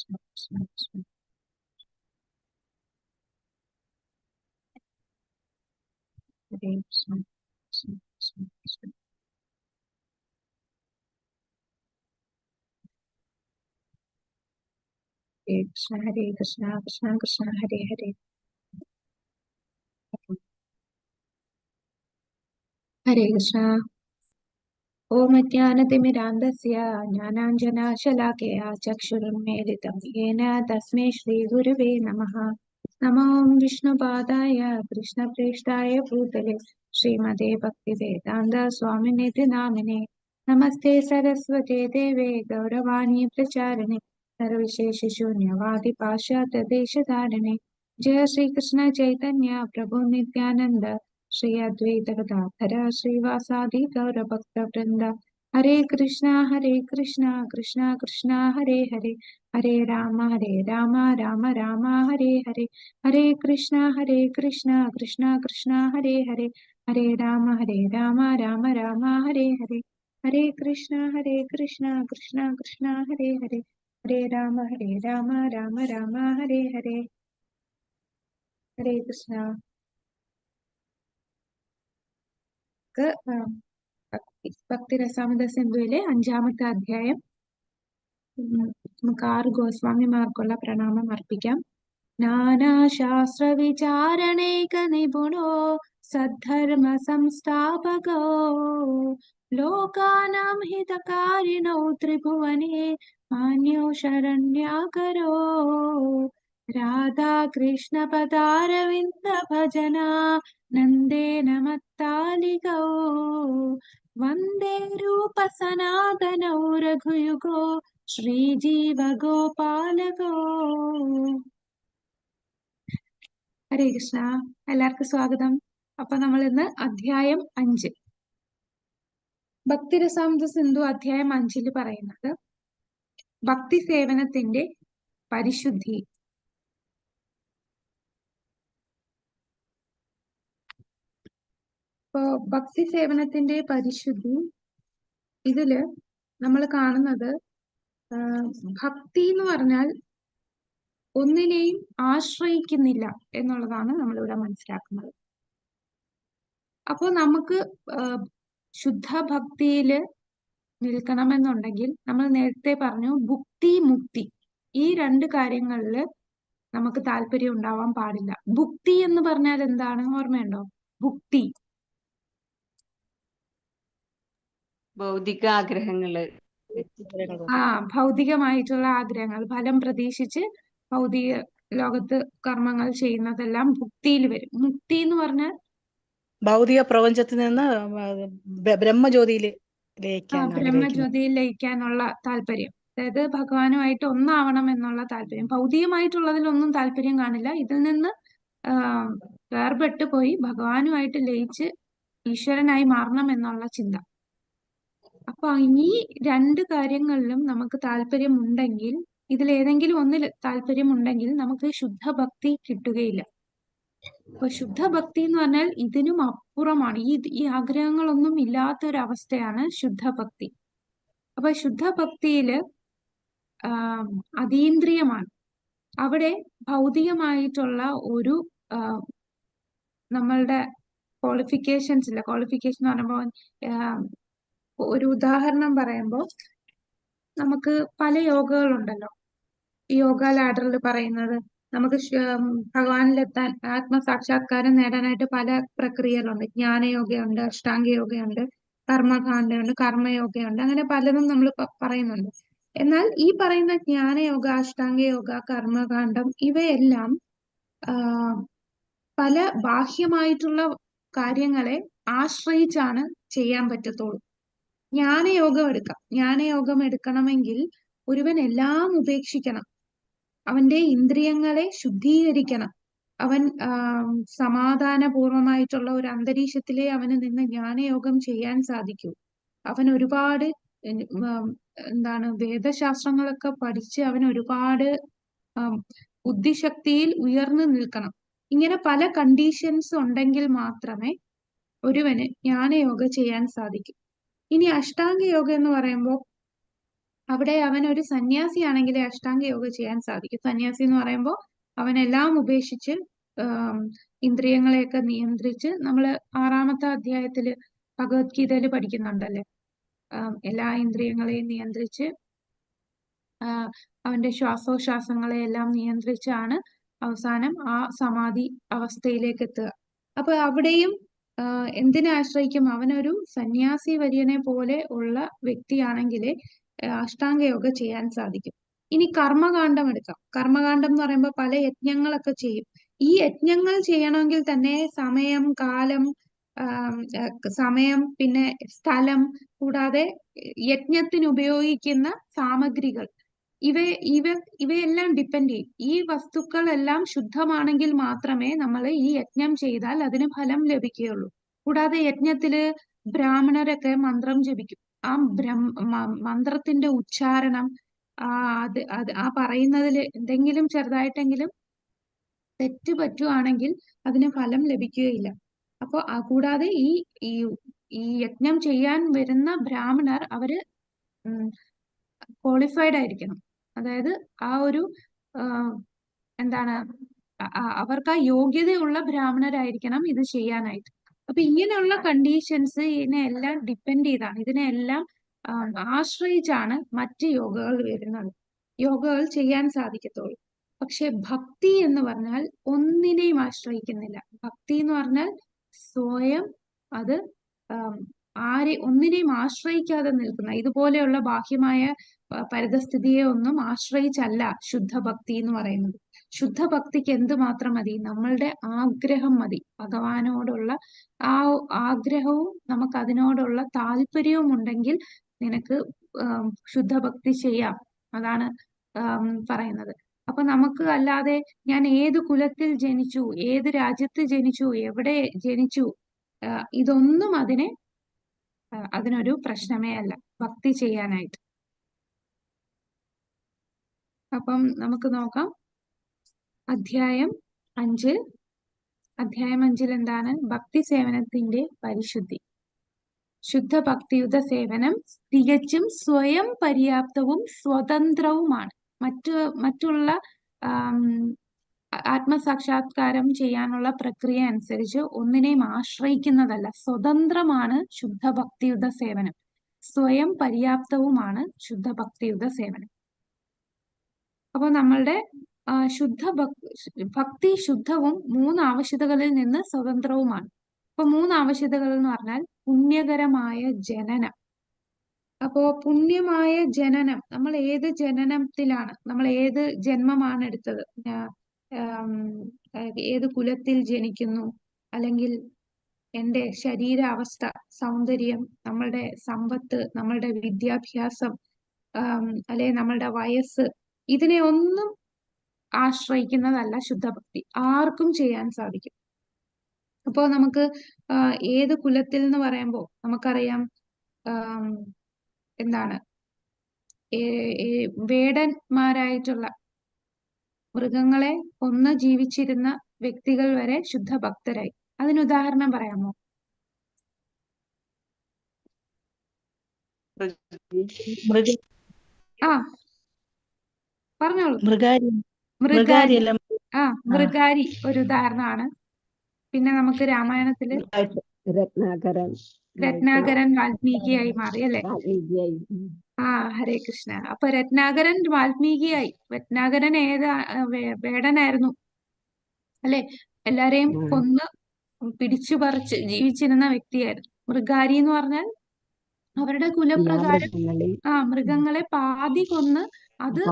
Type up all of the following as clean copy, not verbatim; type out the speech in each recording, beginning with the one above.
Hare Krishna, Krishna Krishna, Krishna. Hare Krishna, Krishna Krishna, Hare Hare. Hare Krishna. Om Ajnanatimirandasya Jnananjanashalakeya Chakshurunmilitam Yena Tasmai Shri Gurave Namaha. Namo Vishnupadaya Krishnaprestaya Bhutale Srimade Bhaktivedanta Swaminiti Namine. Namaste Saraswate Deve Gauravani Pracharane Sarvasheshishunyavadi Pashyata Deshadarane. Jaya Shri Krishna Chaitanya Prabhu Nityananda Shri Advaita Gadadhara Srivasadi Gaura Bhakta Vrinda. Hare Krishna Krishna Krishna Hare Hare Hare Rama Rama Rama Hare Hare. Hare Krishna Krishna Krishna Hare Hare Hare Rama Rama Rama Hare Hare. Hare Krishna Krishna Krishna Hare Hare Hare Rama Rama Rama Hare Hare. Hare Krishna. ഭക്തിരസാമൃത സിന്ധുവിലെ 5-ാമത്തെ അധ്യായം. നമുക്ക് 6 ഗോസ്വാമിമാർക്കുള്ള പ്രണാമം അർപ്പിക്കാം. നാനാശാസ്ത്ര വിചാരണൈക നിപുണോ സദ്ധർമ്മ സംസ്ഥാപകോ ലോകാനാം ഹിതകാരിണോ ത്രിഭുവനേ മാന്യോ ശരണ്യാകരോ രാധാകൃഷ്ണ പദാരവിന്ദ ഭജന നന്ദേന മത്താലികോ വന്ദേ രൂപ സനാതനോ രഘുയുഗോ ശ്രീജീവ ഗോപാലകോ. ഹരേ കൃഷ്ണ. എല്ലാവർക്കും സ്വാഗതം. അപ്പൊ നമ്മൾ ഇന്ന് അധ്യായം 5 ഭക്തിരസാമൃത സിന്ധു അധ്യായം 5 പറയുന്നത് ഭക്തി സേവനത്തിന്റെ പരിശുദ്ധി. ഇപ്പോ ഭക്തി സേവനത്തിന്റെ പരിശുദ്ധി ഇതില് നമ്മൾ കാണുന്നത് ഭക്തി എന്ന് പറഞ്ഞാൽ ഒന്നിനെയും ആശ്രയിക്കുന്നില്ല എന്നുള്ളതാണ് നമ്മളിവിടെ മനസ്സിലാക്കുന്നത്. അപ്പോൾ നമുക്ക് ശുദ്ധ ഭക്തിയില് നിൽക്കണമെന്നുണ്ടെങ്കിൽ നമ്മൾ നേരത്തെ പറഞ്ഞു ഭുക്തി മുക്തി ഈ 2 കാര്യങ്ങളില് നമുക്ക് താല്പര്യം ഉണ്ടാവാൻ പാടില്ല. ഭുക്തി എന്ന് പറഞ്ഞാൽ എന്താണ് ഓർമ്മയുണ്ടോ? ഭുക്തി ഭൗതിക ആഗ്രഹങ്ങള്, ഭൗതികമായിട്ടുള്ള ആഗ്രഹങ്ങൾ, ഫലം പ്രതീക്ഷിച്ച് ഭൗതിക ലോകത്ത് കർമ്മങ്ങൾ ചെയ്യുന്നതെല്ലാം ഭുക്തിയിൽ വരും. മുക്തി എന്ന് പറഞ്ഞാൽ ഭൗതിക പ്രപഞ്ചത്തിൽ നിന്ന് ബ്രഹ്മജ്യോതിയിൽ ലയിക്കാനുള്ള താല്പര്യം. അതായത് ഭഗവാനുമായിട്ട് ഒന്നാവണം എന്നുള്ള താല്പര്യം. ഭൗതികമായിട്ടുള്ളതിലൊന്നും താല്പര്യം കാണില്ല. ഇതിൽ നിന്ന് വേർപെട്ട് പോയി ഭഗവാനുമായിട്ട് ലയിച്ച് ഈശ്വരനായി മാറണം എന്നുള്ള ചിന്ത. അപ്പൊ ഈ 2 കാര്യങ്ങളിലും നമുക്ക് താല്പര്യമുണ്ടെങ്കിൽ, ഇതിലേതെങ്കിലും ഒന്നിൽ താല്പര്യമുണ്ടെങ്കിൽ നമുക്ക് ശുദ്ധഭക്തി കിട്ടുകയില്ല. അപ്പൊ ശുദ്ധഭക്തി എന്ന് പറഞ്ഞാൽ ഇതിനും അപ്പുറമാണ്. ഈ ആഗ്രഹങ്ങളൊന്നും ഇല്ലാത്തൊരവസ്ഥയാണ് ശുദ്ധഭക്തി. അപ്പൊ ശുദ്ധഭക്തിയില് അതീന്ദ്രിയമാണ്. അവിടെ ഭൗതികമായിട്ടുള്ള ഒരു നമ്മളുടെ ക്വാളിഫിക്കേഷൻസ് ഇല്ല. ക്വാളിഫിക്കേഷൻ എന്ന് പറയുമ്പോൾ ഒരു ഉദാഹരണം പറയുമ്പോൾ നമുക്ക് പല യോഗകളുണ്ടല്ലോ. യോഗ ലാഡറിൽ പറയുന്നത് നമുക്ക് ഭഗവാനിലെത്താൻ ആത്മസാക്ഷാത്കാരം നേടാനായിട്ട് പല പ്രക്രിയകളുണ്ട്. ജ്ഞാനയോഗയുണ്ട്, അഷ്ടാംഗ യോഗയുണ്ട്, കർമ്മകാണ്ഡമുണ്ട്, കർമ്മയോഗയുണ്ട്, അങ്ങനെ പലതും നമ്മൾ പറയുന്നുണ്ട്. എന്നാൽ ഈ പറയുന്ന ജ്ഞാനയോഗ, അഷ്ടാംഗ യോഗ, കർമ്മകാണ്ഡം ഇവയെല്ലാം പല ബാഹ്യമായിട്ടുള്ള കാര്യങ്ങളെ ആശ്രയിച്ചാണ് ചെയ്യാൻ പറ്റത്തുള്ളൂ. ജ്ഞാനയോഗം എടുക്കണമെങ്കിൽ ഒരുവൻ എല്ലാം ഉപേക്ഷിക്കണം. അവന്റെ ഇന്ദ്രിയങ്ങളെ ശുദ്ധീകരിക്കണം. അവൻ സമാധാനപൂർവമായിട്ടുള്ള ഒരു അന്തരീക്ഷത്തിലെ അവന് നിന്ന് ജ്ഞാനയോഗം ചെയ്യാൻ സാധിക്കൂ. അവൻ ഒരുപാട് വേദശാസ്ത്രങ്ങളൊക്കെ പഠിച്ച് അവൻ ഒരുപാട് ബുദ്ധിശക്തിയിൽ ഉയർന്നു നിൽക്കണം. ഇങ്ങനെ പല കണ്ടീഷൻസ് ഉണ്ടെങ്കിൽ മാത്രമേ ഒരുവന് ജ്ഞാനയോഗ ചെയ്യാൻ സാധിക്കൂ. ഇനി അഷ്ടാംഗ യോഗ എന്ന് പറയുമ്പോൾ അവിടെ അവൻ ഒരു സന്യാസിയാണെങ്കിലേ അഷ്ടാംഗ യോഗ ചെയ്യാൻ സാധിക്കും. സന്യാസി എന്ന് പറയുമ്പോൾ അവനെല്ലാം ഉപേക്ഷിച്ച് ഇന്ദ്രിയങ്ങളെയൊക്കെ നിയന്ത്രിച്ച്, നമ്മൾ 6-ാമത്തെ അധ്യായത്തില് ഭഗവത്ഗീതയിൽ പഠിക്കുന്നുണ്ടല്ലേ, എല്ലാ ഇന്ദ്രിയങ്ങളെയും നിയന്ത്രിച്ച് അവന്റെ ശ്വാസോച്ഛ്വാസങ്ങളെ എല്ലാം നിയന്ത്രിച്ചാണ് അവസാനം ആ സമാധി അവസ്ഥയിലേക്ക് എത്തുക. അപ്പൊ അവിടെയും എന്തിനെ ആശ്രയിക്കും? അവനൊരു സന്യാസി വര്യനെ പോലെ ഉള്ള വ്യക്തിയാണെങ്കിലേ അഷ്ടാംഗ യോഗ ചെയ്യാൻ സാധിക്കും. ഇനി കർമ്മകാന്ഡം എടുക്കാം. കർമ്മകാന്ഡം എന്ന് പറയുമ്പോൾ പല യജ്ഞങ്ങളൊക്കെ ചെയ്യും. ഈ യജ്ഞങ്ങൾ ചെയ്യണമെങ്കിൽ തന്നെ സമയം, കാലം, സമയം, പിന്നെ സ്ഥലം, കൂടാതെ യജ്ഞത്തിന് ഉപയോഗിക്കുന്ന സാമഗ്രികൾ, ഇവയെല്ലാം ഡിപ്പെൻഡ് ചെയ്യും. ഈ വസ്തുക്കളെല്ലാം ശുദ്ധമാണെങ്കിൽ മാത്രമേ നമ്മൾ ഈ യജ്ഞം ചെയ്താൽ അതിന് ഫലം ലഭിക്കുകയുള്ളൂ. കൂടാതെ യജ്ഞത്തില് ബ്രാഹ്മണരൊക്കെ മന്ത്രം ജപിക്കും. ആ മന്ത്രത്തിന്റെ ഉച്ചാരണം, ആ പറയുന്നതിൽ എന്തെങ്കിലും ചെറുതായിട്ടെങ്കിലും തെറ്റ് പറ്റുവാണെങ്കിൽ അതിന് ഫലം ലഭിക്കുകയില്ല. അപ്പൊ കൂടാതെ ഈ യജ്ഞം ചെയ്യാൻ വരുന്ന ബ്രാഹ്മണർ അവര് ക്വാളിഫൈഡ് ആയിരിക്കണം. അതായത് ആ ഒരു എന്താണ്, അവർക്ക് ആ യോഗ്യതയുള്ള ബ്രാഹ്മണരായിരിക്കണം ഇത് ചെയ്യാനായിട്ട്. അപ്പൊ ഇങ്ങനെയുള്ള കണ്ടീഷൻസ് ഇതിനെല്ലാം ഡിപ്പെൻഡ് ചെയ്താണ്, ഇതിനെല്ലാം ആശ്രയിച്ചാണ് മറ്റ് യോഗകൾ വരുന്നത്, യോഗകൾ ചെയ്യാൻ സാധിക്കത്തുള്ളൂ. പക്ഷെ ഭക്തി എന്ന് പറഞ്ഞാൽ ഒന്നിനെയും ആശ്രയിക്കുന്നില്ല. ഭക്തി എന്ന് പറഞ്ഞാൽ സ്വയം അത് ഒന്നിനെയും ആശ്രയിക്കാതെ നിൽക്കുന്ന, ഇതുപോലെയുള്ള ബാഹ്യമായ പരിതസ്ഥിതിയെ ഒന്നും ആശ്രയിച്ചല്ല ശുദ്ധഭക്തി എന്ന് പറയുന്നത്. ശുദ്ധഭക്തിക്ക് എന്തുമാത്രം മതി? നമ്മളുടെ ആഗ്രഹം മതി. ഭഗവാനോടുള്ള ആ ആഗ്രഹവും നമുക്ക് അതിനോടുള്ള താല്പര്യവും ഉണ്ടെങ്കിൽ നിനക്ക് ശുദ്ധഭക്തി ചെയ്യാം. അതാണ് പറയുന്നത്. അപ്പൊ നമുക്ക് അല്ലാതെ ഞാൻ ഏത് കുലത്തിൽ ജനിച്ചു, ഏത് രാജ്യത്ത് ജനിച്ചു, എവിടെ ജനിച്ചു, ഇതൊന്നും അതിനൊരു പ്രശ്നമേ അല്ല ഭക്തി ചെയ്യാനായിട്ട്. അപ്പം നമുക്ക് നോക്കാം അധ്യായം 5. അധ്യായം 5 എന്താണ്? ഭക്തി സേവനത്തിന്റെ പരിശുദ്ധി. ശുദ്ധ ഭക്തിയുത സേവനം തികച്ചും സ്വയം പര്യാപ്തവും സ്വതന്ത്രവുമാണ്. മറ്റുള്ള ആത്മസാക്ഷാത്കാരം ചെയ്യാനുള്ള പ്രക്രിയ അനുസരിച്ച് ഒന്നിനെയും ആശ്രയിക്കുന്നതല്ല. സ്വതന്ത്രമാണ് ശുദ്ധ ഭക്തിയുത സേവനം. സ്വയം പര്യാപ്തവുമാണ് ശുദ്ധ ഭക്തിയുത സേവനം. അപ്പൊ നമ്മളുടെ ഭക്തി ശുദ്ധവും 3 ആവശ്യകതകളിൽ നിന്ന് സ്വതന്ത്രവുമാണ്. അപ്പൊ 3 ആവശ്യകതകൾ എന്ന് പറഞ്ഞാൽ പുണ്യകരമായ ജനനം. അപ്പോ പുണ്യമായ ജനനം, നമ്മൾ ഏത് ജനനത്തിലാണ്, നമ്മൾ ഏത് ജന്മമാണ് എടുത്തത്, ഏത് കുലത്തിൽ ജനിക്കുന്നു, അല്ലെങ്കിൽ എൻ്റെ ശരീരാവസ്ഥ, സൗന്ദര്യം, നമ്മളുടെ സമ്പത്ത്, നമ്മളുടെ വിദ്യാഭ്യാസം, അല്ലെ നമ്മളുടെ വയസ്സ്, ഇതിനെ ഒന്നും ആശ്രയിക്കുന്നതല്ല ശുദ്ധഭക്തി. ആർക്കും ചെയ്യാൻ സാധിക്കും. അപ്പോ നമുക്ക് ഏത് കുലത്തിൽ എന്ന് പറയുമ്പോൾ നമുക്കറിയാം, എന്താണ്, വേടന്മാരായിട്ടുള്ള മൃഗങ്ങളെ കൊന്ന് ജീവിച്ചിരുന്ന വ്യക്തികൾ വരെ ശുദ്ധഭക്തരായി. അതിനുദാഹരണം പറയാമോ? ആ പറഞ്ഞോളൂ. മൃഗാരി. മൃഗാരി ഒരു ഉദാഹരണമാണ്. പിന്നെ നമുക്ക് രാമായണത്തില് രത്നാകരൻ വാൽമീകിയായി മാറി, അല്ലെ? ഹരേ കൃഷ്ണ. അപ്പൊ രത്നാകരൻ വാൽമീകിയായി. രത്നാകരൻ വേടനായിരുന്നു, അല്ലെ? എല്ലാരെയും കൊന്ന് പിടിച്ചു പറിച്ച് ജീവിച്ചിരുന്ന വ്യക്തിയായിരുന്നു. മൃഗാരി എന്ന് പറഞ്ഞാൽ അവരുടെ കുലപ്രകാരം മൃഗങ്ങളെ പാതി കൊന്ന് അത്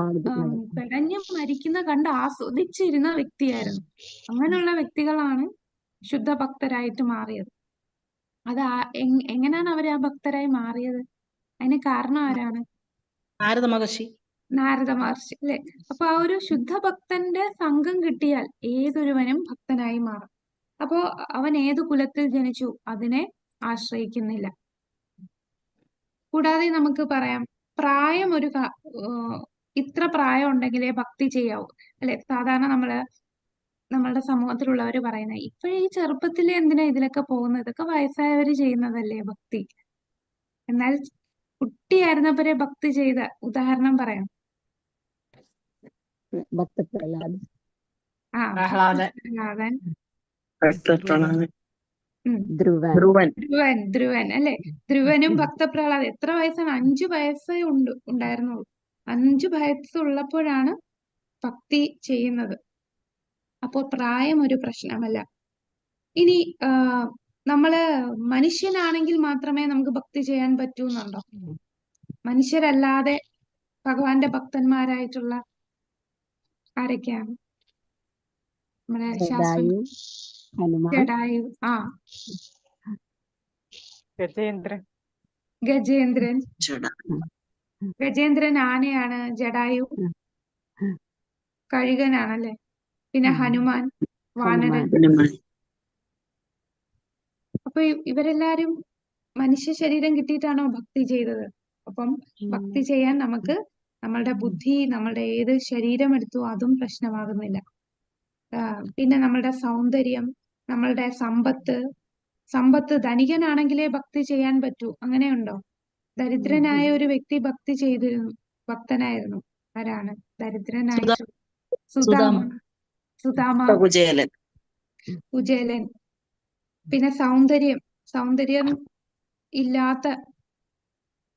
പെടഞ്ഞ് മരിക്കുന്ന കണ്ട് ആസ്വദിച്ചിരുന്ന വ്യക്തിയായിരുന്നു. അങ്ങനെയുള്ള വ്യക്തികളാണ് ശുദ്ധഭക്തരായിട്ട് മാറിയത്. അത് എങ്ങനെയാണ് അവർ ആ ഭക്തരായി മാറിയത്? അതിന് കാരണം ആരാണ്? നാരദ മഹർഷി, അല്ലെ? അപ്പൊ ആ ഒരു ശുദ്ധഭക്തന്റെ സംഘം കിട്ടിയാൽ ഏതൊരുവനും ഭക്തനായി മാറും. അപ്പോ അവൻ ഏത് കുലത്തിൽ ജനിച്ചു അതിനെ ആശ്രയിക്കുന്നില്ല. കൂടാതെ നമുക്ക് പറയാം, പ്രായം ഇത്ര പ്രായം ഉണ്ടെങ്കിലേ ഭക്തി ചെയ്യാവൂ, അല്ലെ? സാധാരണ നമ്മളുടെ സമൂഹത്തിലുള്ളവര് പറയുന്നത്, ഇപ്പൊ ഈ ചെറുപ്പത്തിലെ എന്തിനാ ഇതിലൊക്കെ പോകുന്നത്, ഇതൊക്കെ വയസ്സായവര് ചെയ്യുന്നതല്ലേ ഭക്തി. എന്നാൽ കുട്ടിയായിരുന്നപ്പോഴേ ഭക്തി ചെയ്ത ഉദാഹരണം പറയാം. ഭക്തപ്രഹ്ലാദൻ. ആ പ്രഹ്ലാദൻ. പ്രഹ്ലാദൻ. ധ്രുവൻ. ധ്രുവൻ അല്ലെ? ധ്രുവനും ഭക്തപ്രഹ്ലാദൻ. എത്ര വയസ്സാണ്? 5 വയസ്സേ ഉണ്ടായിരുന്നുള്ളൂ. 5 വയസ്സുള്ളപ്പോഴാണ് ഭക്തി ചെയ്യുന്നത്. അപ്പോൾ പ്രായം ഒരു പ്രശ്നമല്ല. ഇനി നമ്മള് മനുഷ്യനാണെങ്കിൽ മാത്രമേ നമുക്ക് ഭക്തി ചെയ്യാൻ പറ്റൂന്നുണ്ടോ? മനുഷ്യരല്ലാതെ ഭഗവാന്റെ ഭക്തന്മാരായിട്ടുള്ള ആരൊക്കെയാണ്? നമ്മുടെ ജടായു, ഹനുമാൻ, ജടായു. ഗജേന്ദ്രൻ. ഗജേന്ദ്രൻ ആനയാണ്. ജടായു കഴുകനാണല്ലേ? പിന്നെ ഹനുമാൻ വാനരൻ. അപ്പൊ ഇവരെല്ലാരും മനുഷ്യ ശരീരം കിട്ടിയിട്ടാണോ ഭക്തി ചെയ്തത്? അപ്പം ഭക്തി ചെയ്യാൻ നമുക്ക് നമ്മളുടെ ബുദ്ധി, നമ്മളുടെ ഏത് ശരീരം എടുത്തു അതും പ്രശ്നമാകുന്നില്ല. പിന്നെ നമ്മളുടെ സൗന്ദര്യം, നമ്മളുടെ സമ്പത്ത് ധനികനാണെങ്കിലേ ഭക്തി ചെയ്യാൻ പറ്റൂ, അങ്ങനെയുണ്ടോ? ദരിദ്രനായ ഒരു വ്യക്തി ഭക്തി ചെയ്തിരുന്നു, ഭക്തനായിരുന്നു. ആരാണ് ദരിദ്രനായിട്ട്? സുദാമ, കുചേലൻ. പിന്നെ സൗന്ദര്യം ഇല്ലാത്ത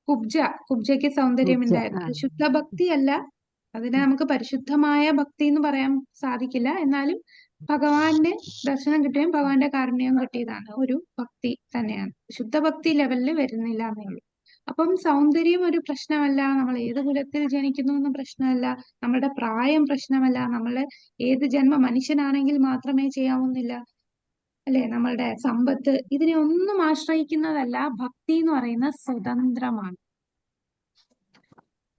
കുബ്ജയ്ക്ക് സൗന്ദര്യമില്ലായിരുന്നു. ശുദ്ധ ഭക്തി അല്ല, അതിനെ നമുക്ക് പരിശുദ്ധമായ ഭക്തി എന്ന് പറയാൻ സാധിക്കില്ല. എന്നാലും ഭഗവാന്റെ ദർശനം കിട്ടുകയും ഭഗവാന്റെ കാരുണ്യം കിട്ടിയതാണ് ഒരു ഭക്തി തന്നെയാണ്. ശുദ്ധഭക്തി ലെവലിൽ വരുന്നില്ല എന്നേ ഉള്ളൂ. അപ്പം സൗന്ദര്യം ഒരു പ്രശ്നമല്ല, നമ്മൾ ഏത് കുലത്തിൽ ജനിക്കുന്നു എന്നും പ്രശ്നമല്ല, നമ്മളുടെ പ്രായം പ്രശ്നമല്ല, നമ്മള് ഏത് മനുഷ്യനാണെങ്കിൽ മാത്രമേ ചെയ്യാവുന്നില്ല അല്ലെ? നമ്മളുടെ സമ്പത്ത്, ഇതിനെ ഒന്നും ആശ്രയിക്കുന്നതല്ല. ഭക്തി എന്ന് പറയുന്ന സ്വതന്ത്രമാണ്.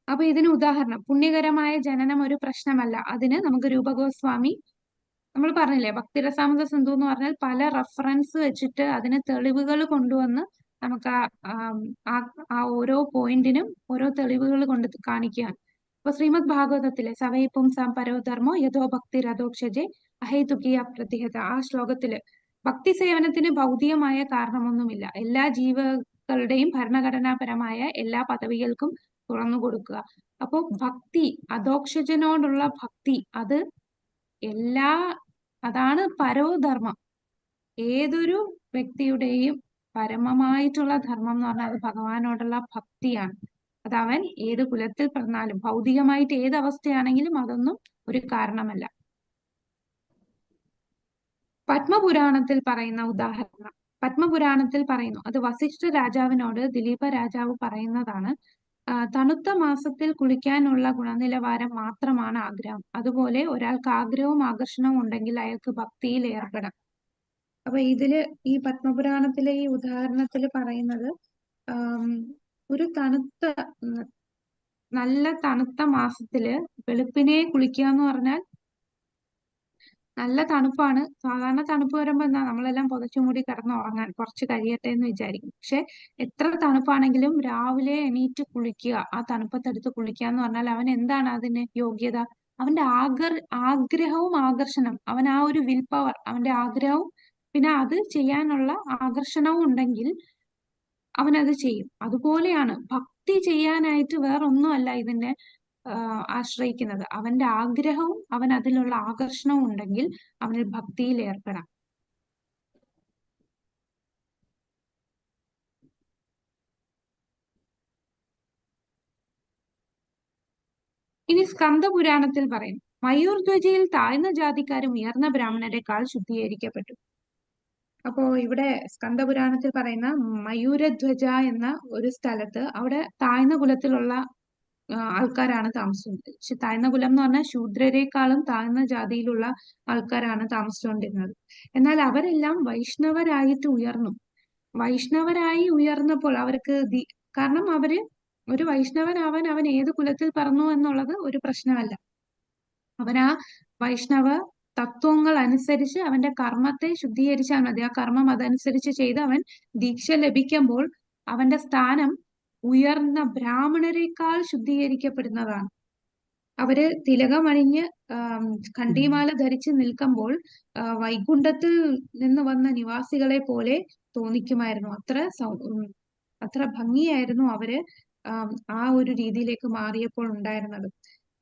അപ്പൊ ഇതിന് ഉദാഹരണം, പുണ്യകരമായ ജനനം ഒരു പ്രശ്നമല്ല. അതിന് നമുക്ക് രൂപഗോസ്വാമി, നമ്മൾ പറഞ്ഞില്ലേ ഭക്തിരസാമൃത സിന്ധു എന്ന് പറഞ്ഞാൽ പല റെഫറൻസ് വെച്ചിട്ട് അതിന് തെളിവുകൾ കൊണ്ടുവന്ന് നമുക്ക് ആ ഓരോ പോയിന്റിനും ഓരോ തെളിവുകൾ കൊണ്ട് കാണിക്കുകയാണ്. അപ്പൊ ശ്രീമദ് ഭാഗവതത്തിലെ സവൈ പുംസാം പരോധർമ്മോ യഥോ ഭക്തി രഥോക്ഷജെ അഹൈതുകിയ പ്രതിഹത, ആ ശ്ലോകത്തില് ഭക്തി സേവനത്തിന് ഭൗതികമായ കാരണമൊന്നുമില്ല. എല്ലാ ജീവകളുടെയും ഭരണഘടനാപരമായ എല്ലാ പദവികൾക്കും തുറന്നു കൊടുക്കുക. അപ്പോ ഭക്തി, അധോക്ഷജനോടുള്ള ഭക്തി, അതാണ് പരോധർമ്മം. ഏതൊരു വ്യക്തിയുടെയും പരമമായിട്ടുള്ള ധർമ്മം എന്ന് പറഞ്ഞാൽ അത് ഭഗവാനോടുള്ള ഭക്തിയാണ്. അത് അവൻ ഏത് കുലത്തിൽ പിറന്നാലും ഭൗതികമായിട്ട് ഏത് അവസ്ഥയാണെങ്കിലും അതൊന്നും ഒരു കാരണമല്ല. പത്മപുരാണത്തിൽ പറയുന്ന ഉദാഹരണം, പത്മപുരാണത്തിൽ പറയുന്നു, അത് വസിഷ്ഠ രാജാവിനോട് ദിലീപ രാജാവ് പറയുന്നതാണ്. തണുത്ത മാസത്തിൽ കുളിക്കാനുള്ള ഗുണനിലവാരം മാത്രമാണ് ആഗ്രഹം. അതുപോലെ ഒരാൾക്ക് ആഗ്രഹവും ആകർഷണവും ഉണ്ടെങ്കിൽ അയാൾക്ക് ഭക്തിയിൽ ഏർപ്പെടാം. അപ്പൊ ഈ പത്മപുരാണത്തിലെ ഈ ഉദാഹരണത്തിൽ പറയുന്നത്, ഒരു നല്ല തണുത്ത മാസത്തില് വെളുപ്പിനെ കുളിക്കുക എന്ന് പറഞ്ഞാൽ നല്ല തണുപ്പാണ്. സാധാരണ തണുപ്പ് വരുമ്പോ നമ്മളെല്ലാം പുതച്ചുമൂടി കിടന്ന് ഉറങ്ങാൻ കുറച്ച് കഴിയട്ടെ എന്ന് വിചാരിക്കും. പക്ഷെ എത്ര തണുപ്പാണെങ്കിലും രാവിലെ എണീറ്റ് കുളിക്കുക, ആ തണുപ്പത്തെടുത്ത് കുളിക്കുക എന്ന് പറഞ്ഞാൽ അവൻ എന്താണ് അതിന് യോഗ്യത? അവന്റെ ആഗ്രഹവും ആകർഷണം, അവൻ ആ ഒരു വിൽ പവർ, അവന്റെ ആഗ്രഹവും പിന്നെ അത് ചെയ്യാനുള്ള ആകർഷണവും ഉണ്ടെങ്കിൽ അവനത് ചെയ്യും. അതുപോലെയാണ് ഭക്തി ചെയ്യാനായിട്ട് വേറൊന്നും അല്ല ഇതിന്റെ ആശ്രയിക്കുന്നത്. അവന്റെ ആഗ്രഹവും അവൻ അതിലുള്ള ആകർഷണവും ഉണ്ടെങ്കിൽ അവന് ഭക്തിയിൽ ഏർപ്പെടാം. ഇനി സ്കന്ദപുരാണത്തിൽ പറയും, മയൂർധ്വജയിൽ താഴ്ന്ന ജാതിക്കാരും ഉയർന്ന ബ്രാഹ്മണരെക്കാൾ ശുദ്ധീകരിക്കപ്പെട്ടു. അപ്പോ ഇവിടെ സ്കന്ദപുരാണത്തിൽ പറയുന്ന മയൂരധ്വജ എന്ന ഒരു സ്ഥലത്ത്, അവിടെ താഴ്ന്ന കുലത്തിലുള്ള ആൾക്കാരാണ് താമസിക്കുന്നത്. പക്ഷെ താഴ്ന്ന കുലം എന്ന് പറഞ്ഞാൽ ശൂദ്രരെക്കാളും താഴ്ന്ന ജാതിയിലുള്ള ആൾക്കാരാണ് താമസിച്ചുകൊണ്ടിരുന്നത്. എന്നാൽ അവരെല്ലാം വൈഷ്ണവരായിട്ട് ഉയർന്നു. വൈഷ്ണവരായി ഉയർന്നപ്പോൾ അവർക്ക് കാരണം ഒരു വൈഷ്ണവനാവാൻ അവൻ ഏത് കുലത്തിൽ പറന്നു എന്നുള്ളത് ഒരു പ്രശ്നമല്ല. അവൻ ആ വൈഷ്ണവ തത്വങ്ങൾ അനുസരിച്ച് അവന്റെ കർമ്മത്തെ ശുദ്ധീകരിച്ചാൽ മതി. ആ കർമ്മം അതനുസരിച്ച് ചെയ്ത് അവൻ ദീക്ഷ ലഭിക്കുമ്പോൾ അവന്റെ സ്ഥാനം ഉയർന്ന ബ്രാഹ്മണരെക്കാൾ ശുദ്ധീകരിക്കപ്പെടുന്നതാണ്. അവര് തിലകമണിഞ്ഞ് കണ്ടിമാല ധരിച്ച് നിൽക്കുമ്പോൾ വൈകുണ്ഠത്തിൽ നിന്ന് വന്ന നിവാസികളെ പോലെ തോന്നിക്കുമായിരുന്നു. അത്ര ഭംഗിയായിരുന്നു അവര് ആ ഒരു രീതിയിലേക്ക് മാറിയപ്പോൾ ഉണ്ടായിരുന്നത്.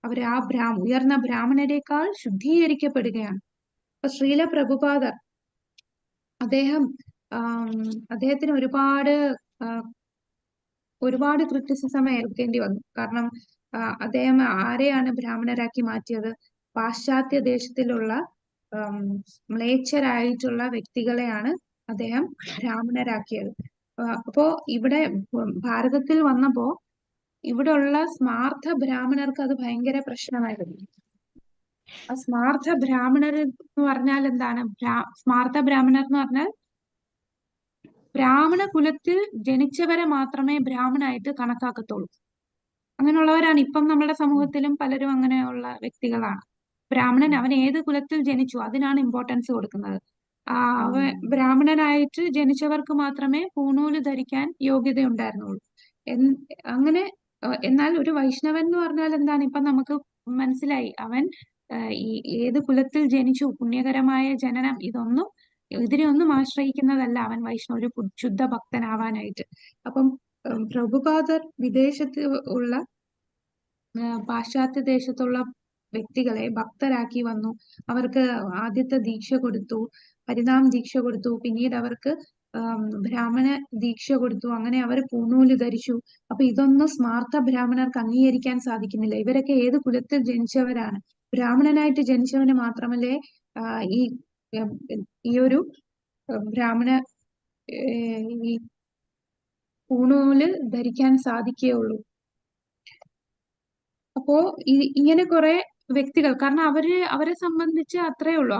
അവർ ആ ഉയർന്ന ബ്രാഹ്മണരെക്കാൾ ശുദ്ധീകരിക്കപ്പെടുകയാണ്. അപ്പൊ ശ്രീല പ്രഭുപാദർ അദ്ദേഹത്തിന് ഒരുപാട് ക്രിറ്റിസിസം ഏൽക്കേണ്ടി വന്നു. കാരണം അദ്ദേഹം ആരെയാണ് ബ്രാഹ്മണരാക്കി മാറ്റിയത്? പാശ്ചാത്യ ദേശത്തിലുള്ള മ്ലേച്ഛരായിട്ടുള്ള വ്യക്തികളെയാണ് അദ്ദേഹം ബ്രാഹ്മണരാക്കിയത്. അപ്പോ ഇവിടെ ഭാരതത്തിൽ വന്നപ്പോ ഇവിടെ ഉള്ള സ്മാർത്ഥ ബ്രാഹ്മണർക്ക് അത് ഭയങ്കര പ്രശ്നമായിരുന്നു. ആ സ്മാർത്ഥ ബ്രാഹ്മണർ എന്ന് പറഞ്ഞാൽ എന്താണ്? സ്മാർത്ഥ ബ്രാഹ്മണർ എന്ന് പറഞ്ഞാൽ ബ്രാഹ്മണ കുലത്തിൽ ജനിച്ചവരെ മാത്രമേ ബ്രാഹ്മണായിട്ട് കണക്കാക്കത്തുള്ളൂ. അങ്ങനെയുള്ളവരാണ് ഇപ്പം നമ്മുടെ സമൂഹത്തിലും പലരും അങ്ങനെയുള്ള വ്യക്തികളാണ്. ബ്രാഹ്മണൻ അവൻ ഏത് കുലത്തിൽ ജനിച്ചു അതിനാണ് ഇമ്പോർട്ടൻസ് കൊടുക്കുന്നത്. അവൻ ബ്രാഹ്മണനായിട്ട് ജനിച്ചവർക്ക് മാത്രമേ പൂണൂല് ധരിക്കാൻ യോഗ്യത ഉണ്ടായിരുന്നുള്ളൂ. അങ്ങനെ എന്നാൽ ഒരു വൈഷ്ണവൻ എന്ന് പറഞ്ഞാൽ എന്താണ്? ഇപ്പൊ നമുക്ക് മനസ്സിലായി അവൻ ഏത് കുലത്തിൽ ജനിച്ചു, പുണ്യകരമായ ജനനം, ഇതിനെയൊന്നും ആശ്രയിക്കുന്നതല്ല അവൻ ഒരു ശുദ്ധ ഭക്തനാവാനായിട്ട്. അപ്പം പ്രഭുപാദർ വിദേശത്ത് ഉള്ള പാശ്ചാത്യ ദേശത്തുള്ള വ്യക്തികളെ ഭക്തരാക്കി വന്നു. അവർക്ക് ആദ്യത്തെ ദീക്ഷ കൊടുത്തു, പരിണാം ദീക്ഷ കൊടുത്തു, പിന്നീട് അവർക്ക് ബ്രാഹ്മണ ദീക്ഷ കൊടുത്തു. അങ്ങനെ അവർ പൂണൂല് ധരിച്ചു. അപ്പൊ ഇതൊന്നും സ്മാർത്ഥ ബ്രാഹ്മണർക്ക് അംഗീകരിക്കാൻ സാധിക്കുന്നില്ല. ഇവരൊക്കെ ഏത് കുലത്തിൽ ജനിച്ചവരാണ്? ബ്രാഹ്മണനായിട്ട് ജനിച്ചവന് മാത്രമല്ലേ ഈ ഒരു ബ്രാഹ്മണ ഈ പൂണൂല് ധരിക്കാൻ സാധിക്കുകയുള്ളൂ. അപ്പോ ഇങ്ങനെ കുറെ വ്യക്തികൾ, കാരണം അവരെ സംബന്ധിച്ച് അത്രേ ഉള്ളൂ.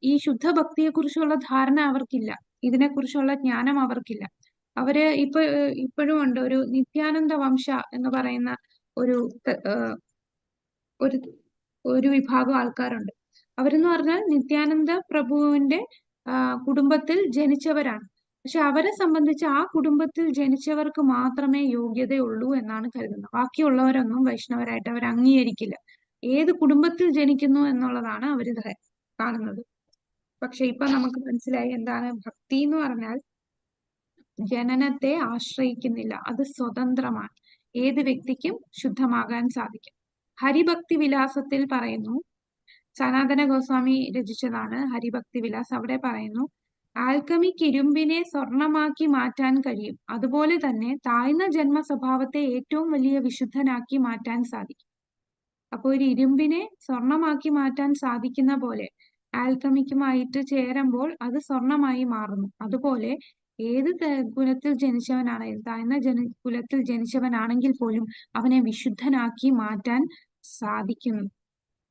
ഈ ശുദ്ധ ഭക്തിയെ കുറിച്ചുള്ള ധാരണ അവർക്കില്ല, ഇതിനെക്കുറിച്ചുള്ള ജ്ഞാനം അവർക്കില്ല. അവര് ഇപ്പോഴും ഉണ്ട് ഒരു നിത്യാനന്ദ വംശ എന്ന് പറയുന്ന ഒരു വിഭാഗം ആൾക്കാരുണ്ട്. അവരെന്ന് പറഞ്ഞാൽ നിത്യാനന്ദ പ്രഭുവിന്റെ കുടുംബത്തിൽ ജനിച്ചവരാണ്. പക്ഷെ അവരെ സംബന്ധിച്ച് ആ കുടുംബത്തിൽ ജനിച്ചവർക്ക് മാത്രമേ യോഗ്യതയുള്ളൂ എന്നാണ് കരുതുന്നത്. ബാക്കിയുള്ളവരൊന്നും വൈഷ്ണവരായിട്ട് അവർ അംഗീകരിക്കില്ല. ഏത് കുടുംബത്തിൽ ജനിക്കുന്നു എന്നുള്ളതാണ് അവർ കാണുന്നത്. പക്ഷെ ഇപ്പൊ നമുക്ക് മനസ്സിലായി എന്താണ് ഭക്തി എന്ന് പറഞ്ഞാൽ. ജനനത്തെ ആശ്രയിക്കുന്നില്ല, അത് സ്വതന്ത്രമാണ്. ഏത് വ്യക്തിക്കും ശുദ്ധമാകാൻ സാധിക്കും. ഹരിഭക്തി വിലാസത്തിൽ പറയുന്നു, സനാതന ഗോസ്വാമി രചിച്ചതാണ് ഹരിഭക്തി വിലാസ്. അവിടെ പറയുന്നു, ആൽക്കമിക്ക് ഇരുമ്പിനെ സ്വർണമാക്കി മാറ്റാൻ കഴിയും, അതുപോലെ തന്നെ താഴ്ന്ന ജന്മ സ്വഭാവത്തെ ഏറ്റവും വലിയ വിശുദ്ധനാക്കി മാറ്റാൻ സാധിക്കും. അപ്പൊ ഒരു ഇരുമ്പിനെ സ്വർണമാക്കി മാറ്റാൻ സാധിക്കുന്ന പോലെ ആൽക്കമിക്കുമായിട്ട് ചേരുമ്പോൾ അത് സ്വർണമായി മാറുന്നു. അതുപോലെ ഏത് കുലത്തിൽ ജനിച്ചവനാണെങ്കിലും, താഴ്ന്ന കുലത്തിൽ ജനിച്ചവനാണെങ്കിൽ പോലും അവനെ വിശുദ്ധനാക്കി മാറ്റാൻ സാധിക്കുന്നു.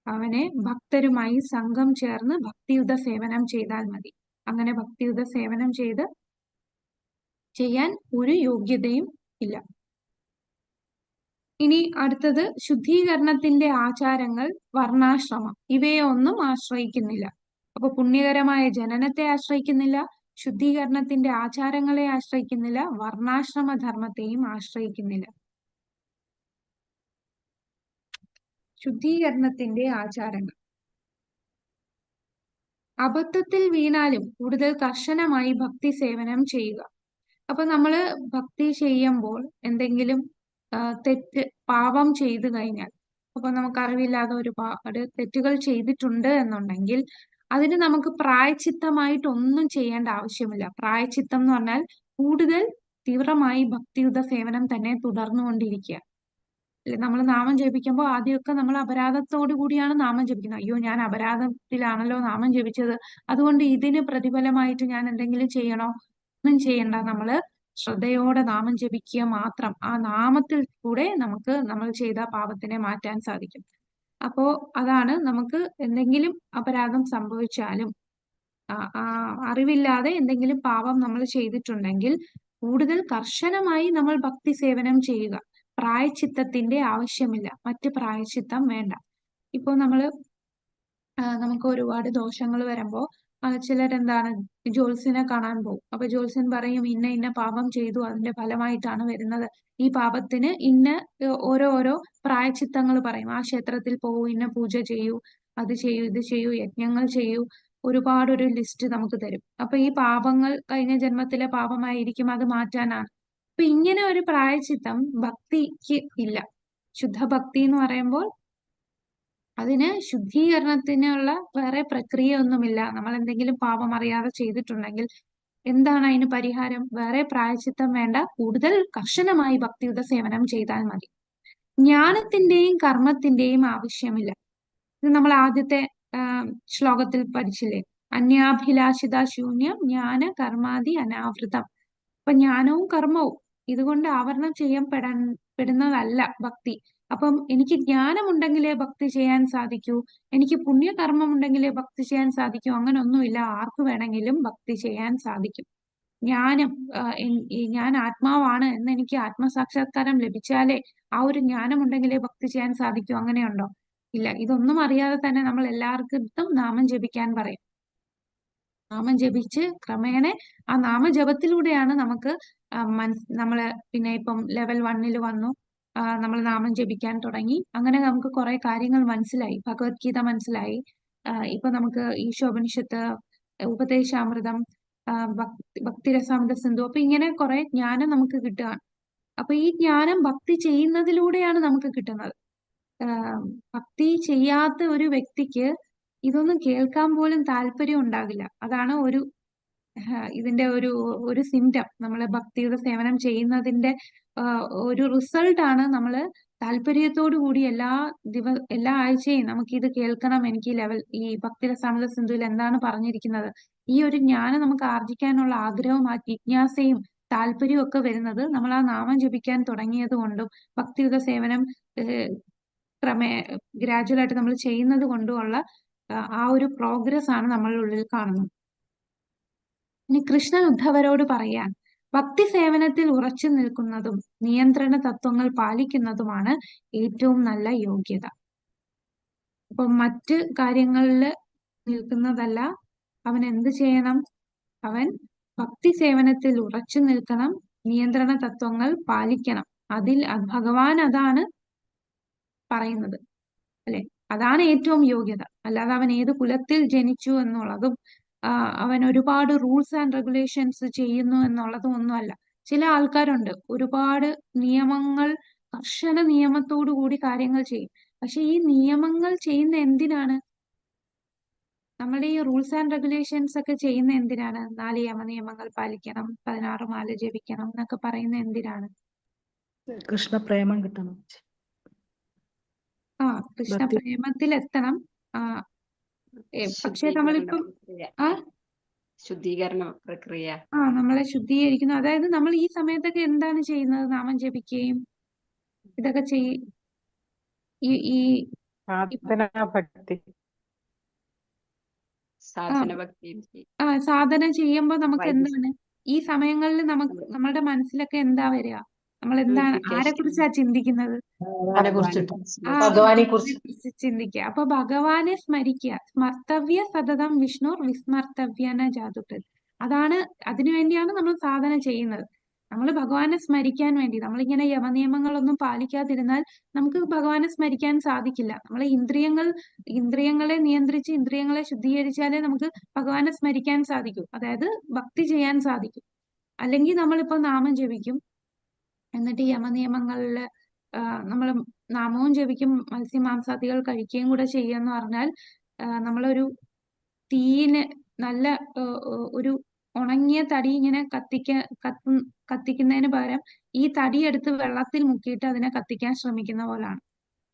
അവനെ ഭക്തരുമായി സംഘം ചേർന്ന് ഭക്തിയുത സേവനം ചെയ്താൽ മതി. അങ്ങനെ ഭക്തിയുത സേവനം ചെയ്യാൻ ഒരു യോഗ്യതയും ഇല്ല. ഇനി അടുത്തത് ശുദ്ധീകരണത്തിന്റെ ആചാരങ്ങൾ, വർണ്ണാശ്രമം, ഇവയെ ഒന്നും ആശ്രയിക്കുന്നില്ല. അപ്പൊ പുണ്യകരമായ ജനനത്തെ ആശ്രയിക്കുന്നില്ല, ശുദ്ധീകരണത്തിന്റെ ആചാരങ്ങളെ ആശ്രയിക്കുന്നില്ല, വർണ്ണാശ്രമ ധർമ്മത്തെയും ആശ്രയിക്കുന്നില്ല. ശുദ്ധീകരണത്തിന്റെ ആചാരങ്ങൾ. അബദ്ധത്തിൽ വീണാലും കൂടുതൽ കർശനമായി ഭക്തി സേവനം ചെയ്യുക. അപ്പൊ നമ്മള് ഭക്തി ചെയ്യുമ്പോൾ എന്തെങ്കിലും പാപം ചെയ്തു കഴിഞ്ഞാൽ, അപ്പൊ നമുക്ക് അറിവില്ലാതെ ഒരുപാട് തെറ്റുകൾ ചെയ്തിട്ടുണ്ട് എന്നുണ്ടെങ്കിൽ അതിന് നമുക്ക് പ്രായച്ചിത്തമായിട്ടൊന്നും ചെയ്യേണ്ട ആവശ്യമില്ല. പ്രായച്ചിത്തം എന്ന് പറഞ്ഞാൽ കൂടുതൽ തീവ്രമായി ഭക്തിയുത സേവനം തന്നെ തുടർന്നുകൊണ്ടിരിക്കുക. നമ്മൾ നാമം ജപിക്കുമ്പോൾ ആദ്യമൊക്കെ നമ്മൾ അപരാധത്തോടു കൂടിയാണ് നാമം ജപിക്കുന്നത്. അയ്യോ, ഞാൻ അപരാധത്തിലാണല്ലോ നാമം ജപിച്ചത്, അതുകൊണ്ട് ഇതിന് പ്രതിഫലമായിട്ട് ഞാൻ എന്തെങ്കിലും ചെയ്യണോ? ഒന്നും ചെയ്യണ്ട. നമ്മള് ശ്രദ്ധയോടെ നാമം ജപിക്കുക മാത്രം. ആ നാമത്തിൽ കൂടെ നമുക്ക് നമ്മൾ ചെയ്ത പാപത്തിനെ മാറ്റാൻ സാധിക്കും. അപ്പോ അതാണ്, നമുക്ക് എന്തെങ്കിലും അപരാധം സംഭവിച്ചാലും അറിവില്ലാതെ എന്തെങ്കിലും പാപം നമ്മൾ ചെയ്തിട്ടുണ്ടെങ്കിൽ കൂടുതൽ കർശനമായി നമ്മൾ ഭക്തി സേവനം ചെയ്യുക. പ്രായച്ചിത്തത്തിന്റെ ആവശ്യമില്ല, മറ്റ് പ്രായച്ചിത്തം വേണ്ട. ഇപ്പൊ നമുക്ക് ഒരുപാട് ദോഷങ്ങൾ വരുമ്പോ ചിലരെന്താണ് ജ്യോത്സ്യനെ കാണാൻ പോകും. അപ്പൊ ജ്യോത്സ്യൻ പറയും, ഇന്ന പാപം ചെയ്തു, അതിന്റെ ഫലമായിട്ടാണ് വരുന്നത്. ഈ പാപത്തിന് ഓരോ പ്രായച്ചിത്തങ്ങൾ പറയും. ആ ക്ഷേത്രത്തിൽ പോകൂ, ഇന്ന പൂജ ചെയ്യൂ, അത് ചെയ്യൂ, ഇത് ചെയ്യൂ, യജ്ഞങ്ങൾ ചെയ്യൂ, ഒരു ലിസ്റ്റ് നമുക്ക് തരും. അപ്പൊ ഈ പാപങ്ങൾ കഴിഞ്ഞ ജന്മത്തിലെ പാപമായിരിക്കും, അത് മാറ്റാനാണ്. അപ്പൊ ഇങ്ങനെ ഒരു പ്രായശ്ചിത്തം ഭക്തിക്ക് ഇല്ല. ശുദ്ധഭക്തി എന്ന് പറയുമ്പോൾ അതിന് ശുദ്ധീകരണത്തിനുള്ള വേറെ പ്രക്രിയ ഒന്നുമില്ല. നമ്മൾ എന്തെങ്കിലും പാപം അറിയാതെ ചെയ്തിട്ടുണ്ടെങ്കിൽ എന്താണ് അതിന് പരിഹാരം? വേറെ പ്രായശ്ചിത്തം വേണ്ട, കൂടുതൽ കർശനമായി ഭക്തിയുത സേവനം ചെയ്താൽ മതി. ജ്ഞാനത്തിന്റെയും കർമ്മത്തിന്റെയും ആവശ്യമില്ല. ഇത് നമ്മൾ ആദ്യത്തെ ശ്ലോകത്തിൽ പഠിച്ചില്ലേ? അന്യാഭിലാഷിത ശൂന്യം ജ്ഞാന കർമാദി അനാവൃതം. അപ്പൊ ജ്ഞാനവും കർമ്മവും ഇതുകൊണ്ട് ആവരണം ചെയ്യപ്പെടുന്നതല്ല ഭക്തി. അപ്പം എനിക്ക് ജ്ഞാനമുണ്ടെങ്കിലേ ഭക്തി ചെയ്യാൻ സാധിക്കൂ, എനിക്ക് പുണ്യകർമ്മം ഉണ്ടെങ്കിലേ ഭക്തി ചെയ്യാൻ സാധിക്കൂ, അങ്ങനെ ഒന്നുമില്ല. ആർക്ക് വേണമെങ്കിലും ഭക്തി ചെയ്യാൻ സാധിക്കും. ജ്ഞാനം, ഞാൻ ആത്മാവാണ് എന്ന് എനിക്ക് ആത്മസാക്ഷാത്കാരം ലഭിച്ചാലേ, ആ ഒരു ജ്ഞാനം ഉണ്ടെങ്കിലേ ഭക്തി ചെയ്യാൻ സാധിക്കൂ, അങ്ങനെയുണ്ടോ? ഇല്ല. ഇതൊന്നും അറിയാതെ തന്നെ നമ്മൾ എല്ലാവർക്കും നാമം ജപിക്കാൻ പറയും. നാമം ജപിച്ച് ക്രമേണ ആ നാമജപത്തിലൂടെയാണ് നമുക്ക് നമ്മള് പിന്നെ ഇപ്പം ലെവൽ 1 വന്നു, നമ്മൾ നാമം ജപിക്കാൻ തുടങ്ങി. അങ്ങനെ നമുക്ക് കുറെ കാര്യങ്ങൾ മനസ്സിലായി, ഭഗവത്ഗീത മനസ്സിലായി, ഇപ്പൊ നമുക്ക് ഈശോപനിഷത്ത്, ഉപദേശാമൃതം, ഭക്തിരസാമൃത സിന്ധു, അപ്പൊ ഇങ്ങനെ കുറെ ജ്ഞാനം നമുക്ക് കിട്ടുകയാണ്. അപ്പൊ ഈ ജ്ഞാനം ഭക്തി ചെയ്യുന്നതിലൂടെയാണ് നമുക്ക് കിട്ടുന്നത്. ഭക്തി ചെയ്യാത്ത ഒരു വ്യക്തിക്ക് ഇതൊന്നും കേൾക്കാൻ പോലും താല്പര്യം ഉണ്ടാകില്ല. അതാണ് ഇതിന്റെ ഒരു സിംറ്റം. നമ്മൾ ഭക്തിയുടെ സേവനം ചെയ്യുന്നതിന്റെ ഒരു റിസൾട്ട് ആണ് നമ്മൾ താല്പര്യത്തോടു കൂടി എല്ലാ ആഴ്ചയും നമുക്ക് ഇത് കേൾക്കണം, എനിക്ക് ഈ ഭക്തിരസാമൃത സിന്ധുവിൽ എന്താണ് പറഞ്ഞിരിക്കുന്നത്, ഈ ഒരു ജ്ഞാനം നമുക്ക് ആർജിക്കാനുള്ള ആഗ്രഹവും ആ ജിജ്ഞാസയും താല്പര്യവും ഒക്കെ വരുന്നത് നമ്മൾ ആ നാമം ജപിക്കാൻ തുടങ്ങിയത് കൊണ്ടും ഭക്തിയുത സേവനം ഗ്രാജുവൽ ആയിട്ട് നമ്മൾ ചെയ്യുന്നത് കൊണ്ടുമുള്ള ആ ഒരു പ്രോഗ്രസ് ആണ് നമ്മളുടെ ഉള്ളിൽ കാണുന്നത്. ഇനി കൃഷ്ണൻ ഉദ്ധവരോട് പറയാൻ, ഭക്തി സേവനത്തിൽ ഉറച്ചു നിൽക്കുന്നതും നിയന്ത്രണ തത്വങ്ങൾ പാലിക്കുന്നതുമാണ് ഏറ്റവും നല്ല യോഗ്യത. അപ്പൊ മറ്റ് കാര്യങ്ങളിൽ നിൽക്കുന്നതല്ല, അവൻ എന്ത് ചെയ്യണം? അവൻ ഭക്തി സേവനത്തിൽ ഉറച്ചു നിൽക്കണം, നിയന്ത്രണ തത്വങ്ങൾ പാലിക്കണം. ഭഗവാൻ അതാണ് പറയുന്നത്, അല്ലെ? അതാണ് ഏറ്റവും യോഗ്യത. അല്ലാതെ അവൻ ഏത് കുലത്തിൽ ജനിച്ചു എന്നുള്ളതും അവൻ ഒരുപാട് റൂൾസ് ആൻഡ് റെഗുലേഷൻസ് ചെയ്യുന്നു എന്നുള്ളതും ഒന്നുമല്ല. ചില ആൾക്കാരുണ്ട്, ഒരുപാട് നിയമങ്ങൾ, കർശന നിയമത്തോടു കൂടി കാര്യങ്ങൾ ചെയ്യും. പക്ഷെ ഈ നിയമങ്ങൾ ചെയ്യുന്ന എന്തിനാണ്? നമ്മുടെ ഈ റൂൾസ് ആൻഡ് റെഗുലേഷൻസ് ഒക്കെ ചെയ്യുന്ന എന്തിനാണ്? 4 യമനിയമങ്ങൾ പാലിക്കണം, 16 മാല ജപിക്കണം എന്നൊക്കെ പറയുന്ന എന്തിനാണ്? കൃഷ്ണ പ്രേമം കിട്ടണം. കൃഷ്ണ പ്രേമത്തിൽ എത്തണം. പക്ഷെ നമ്മളിപ്പം ശുദ്ധീകരണ പ്രക്രിയ നമ്മളെ ശുദ്ധീകരിക്കുന്നു. അതായത് നമ്മൾ ഈ സമയത്തൊക്കെ എന്താണ് ചെയ്യുന്നത്? നാമം ജപിക്കുകയും ഇതൊക്കെ സാധന ചെയ്യുമ്പോ നമുക്ക് എന്താണ് ഈ സമയങ്ങളിൽ നമ്മളുടെ മനസ്സിലൊക്കെ എന്താ വരിക? നമ്മൾ എന്താണ്, ആരെ കുറിച്ചാ ചിന്തിക്കുന്നത്? ഭഗവാനെ കുറിച്ച് ചിന്തിക്കുക. അപ്പൊ ഭഗവാനെ സ്മരിക്കുക. സ്മർത്തവ്യ സതതം വിഷ്ണുർ വിസ്മർത്തവ്യന ജാതുക്കൾ. അതിനുവേണ്ടിയാണ് നമ്മൾ സാധന ചെയ്യുന്നത്. നമ്മൾ ഭഗവാനെ സ്മരിക്കാൻ വേണ്ടി. നമ്മളിങ്ങനെ യമനിയമങ്ങളൊന്നും പാലിക്കാതിരുന്നാൽ നമുക്ക് ഭഗവാനെ സ്മരിക്കാൻ സാധിക്കില്ല. നമ്മളെ ഇന്ദ്രിയങ്ങളെ നിയന്ത്രിച്ച് ഇന്ദ്രിയങ്ങളെ ശുദ്ധീകരിച്ചാലേ നമുക്ക് ഭഗവാനെ സ്മരിക്കാൻ സാധിക്കൂ, അതായത് ഭക്തി ചെയ്യാൻ സാധിക്കും. അല്ലെങ്കിൽ നമ്മളിപ്പോ നാമം ജപിക്കും, എന്നിട്ട് യമനിയമങ്ങളിൽ നമ്മൾ നാമവും ജപിക്കും, മത്സ്യമാംസാദികൾ കഴിക്കുകയും കൂടെ ചെയ്യാന്ന് പറഞ്ഞാൽ നമ്മളൊരു തീയിന് നല്ല ഒരു ഉണങ്ങിയ തടി ഇങ്ങനെ കത്തിക്കുന്നതിന് പകരം ഈ തടി എടുത്ത് വെള്ളത്തിൽ മുക്കിയിട്ട് അതിനെ കത്തിക്കാൻ ശ്രമിക്കുന്ന പോലാണ്.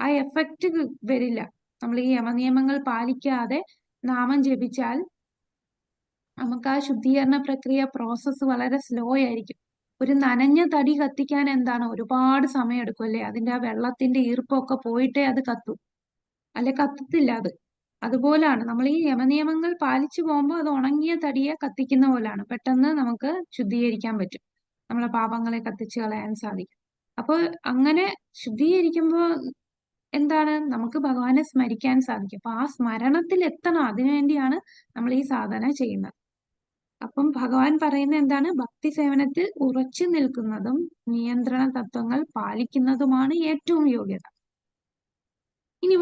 ആ എഫക്റ്റ് വരില്ല. നമ്മൾ ഈ യമനിയമങ്ങൾ പാലിക്കാതെ നാമം ജപിച്ചാൽ നമുക്ക് ആ ശുദ്ധീകരണ പ്രക്രിയ പ്രോസസ്സ് വളരെ സ്ലോ ആയിരിക്കും. ഒരു നനഞ്ഞ തടി കത്തിക്കാൻ എന്താണ് ഒരുപാട് സമയം എടുക്കും, അല്ലെ? അതിന്റെ ആ വെള്ളത്തിന്റെ ഈർപ്പമൊക്കെ പോയിട്ടേ അത് കത്തും, അല്ലെ? കത്തത്തില്ല അത്. അതുപോലാണ് നമ്മൾ ഈ യമനിയമങ്ങൾ പാലിച്ചു പോകുമ്പോൾ അത് ഉണങ്ങിയ തടിയെ കത്തിക്കുന്ന പോലാണ്. പെട്ടെന്ന് നമുക്ക് ശുദ്ധീകരിക്കാൻ പറ്റും, നമ്മളെ പാപങ്ങളെ കത്തിച്ച് കളയാൻ സാധിക്കും. അപ്പോൾ അങ്ങനെ ശുദ്ധീകരിക്കുമ്പോൾ എന്താണ്, നമുക്ക് ഭഗവാനെ സ്മരിക്കാൻ സാധിക്കും. അപ്പൊ ആ സ്മരണത്തിൽ എത്തണം, അതിനുവേണ്ടിയാണ് നമ്മൾ ഈ സാധന ചെയ്യുന്നത്. അപ്പം ഭഗവാൻ പറയുന്ന എന്താണ്? ഭക്തി സേവനത്തിൽ ഉറച്ചു നിൽക്കുന്നതും നിയന്ത്രണ തത്വങ്ങൾ പാലിക്കുന്നതുമാണ് ഏറ്റവും യോഗ്യത. ഇനി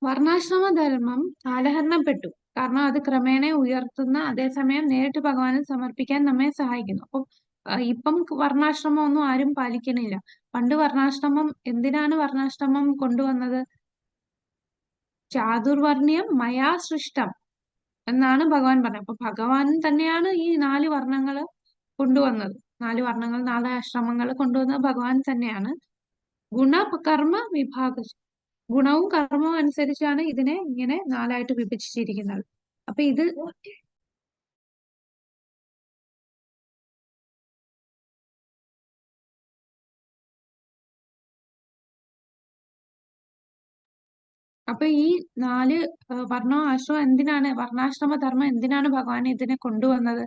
വർണ്ണാശ്രമ ധർമ്മം കാലഹരണപ്പെട്ടു. കാരണം അത് ക്രമേണ ഉയർത്തുന്ന, അതേസമയം നേരിട്ട് ഭഗവാനിൽ സമർപ്പിക്കാൻ നമ്മെ സഹായിക്കുന്നു. അപ്പം ഇപ്പം വർണ്ണാശ്രമം ഒന്നും ആരും പാലിക്കണില്ല. പണ്ട് വർണ്ണാശ്രമം എന്തിനാണ് വർണ്ണാശ്രമം കൊണ്ടുവന്നത്? ചാതുർവർണ്ണ്യം മയാ സൃഷ്ടം എന്നാണ് ഭഗവാൻ പറഞ്ഞത്. അപ്പൊ ഭഗവാൻ തന്നെയാണ് ഈ 4 വർണ്ണങ്ങള് കൊണ്ടുവന്നത്. 4 വർണ്ണങ്ങൾ, 4 ആശ്രമങ്ങൾ കൊണ്ടുവന്നത് ഭഗവാൻ തന്നെയാണ്. ഗുണ കർമ്മ വിഭാഗ, ഗുണവും കർമ്മവും അനുസരിച്ചാണ് ഇതിനെ ഇങ്ങനെ 4ആയിട്ട് വിഭജിച്ചിരിക്കുന്നത്. അപ്പൊ ഇത് അപ്പൊ ഈ 4 വർണ്ണ ആശ്രമം എന്തിനാണ്, വർണ്ണാശ്രമ ധർമ്മം എന്തിനാണ് ഭഗവാൻ ഇതിനെ കൊണ്ടുവന്നത്?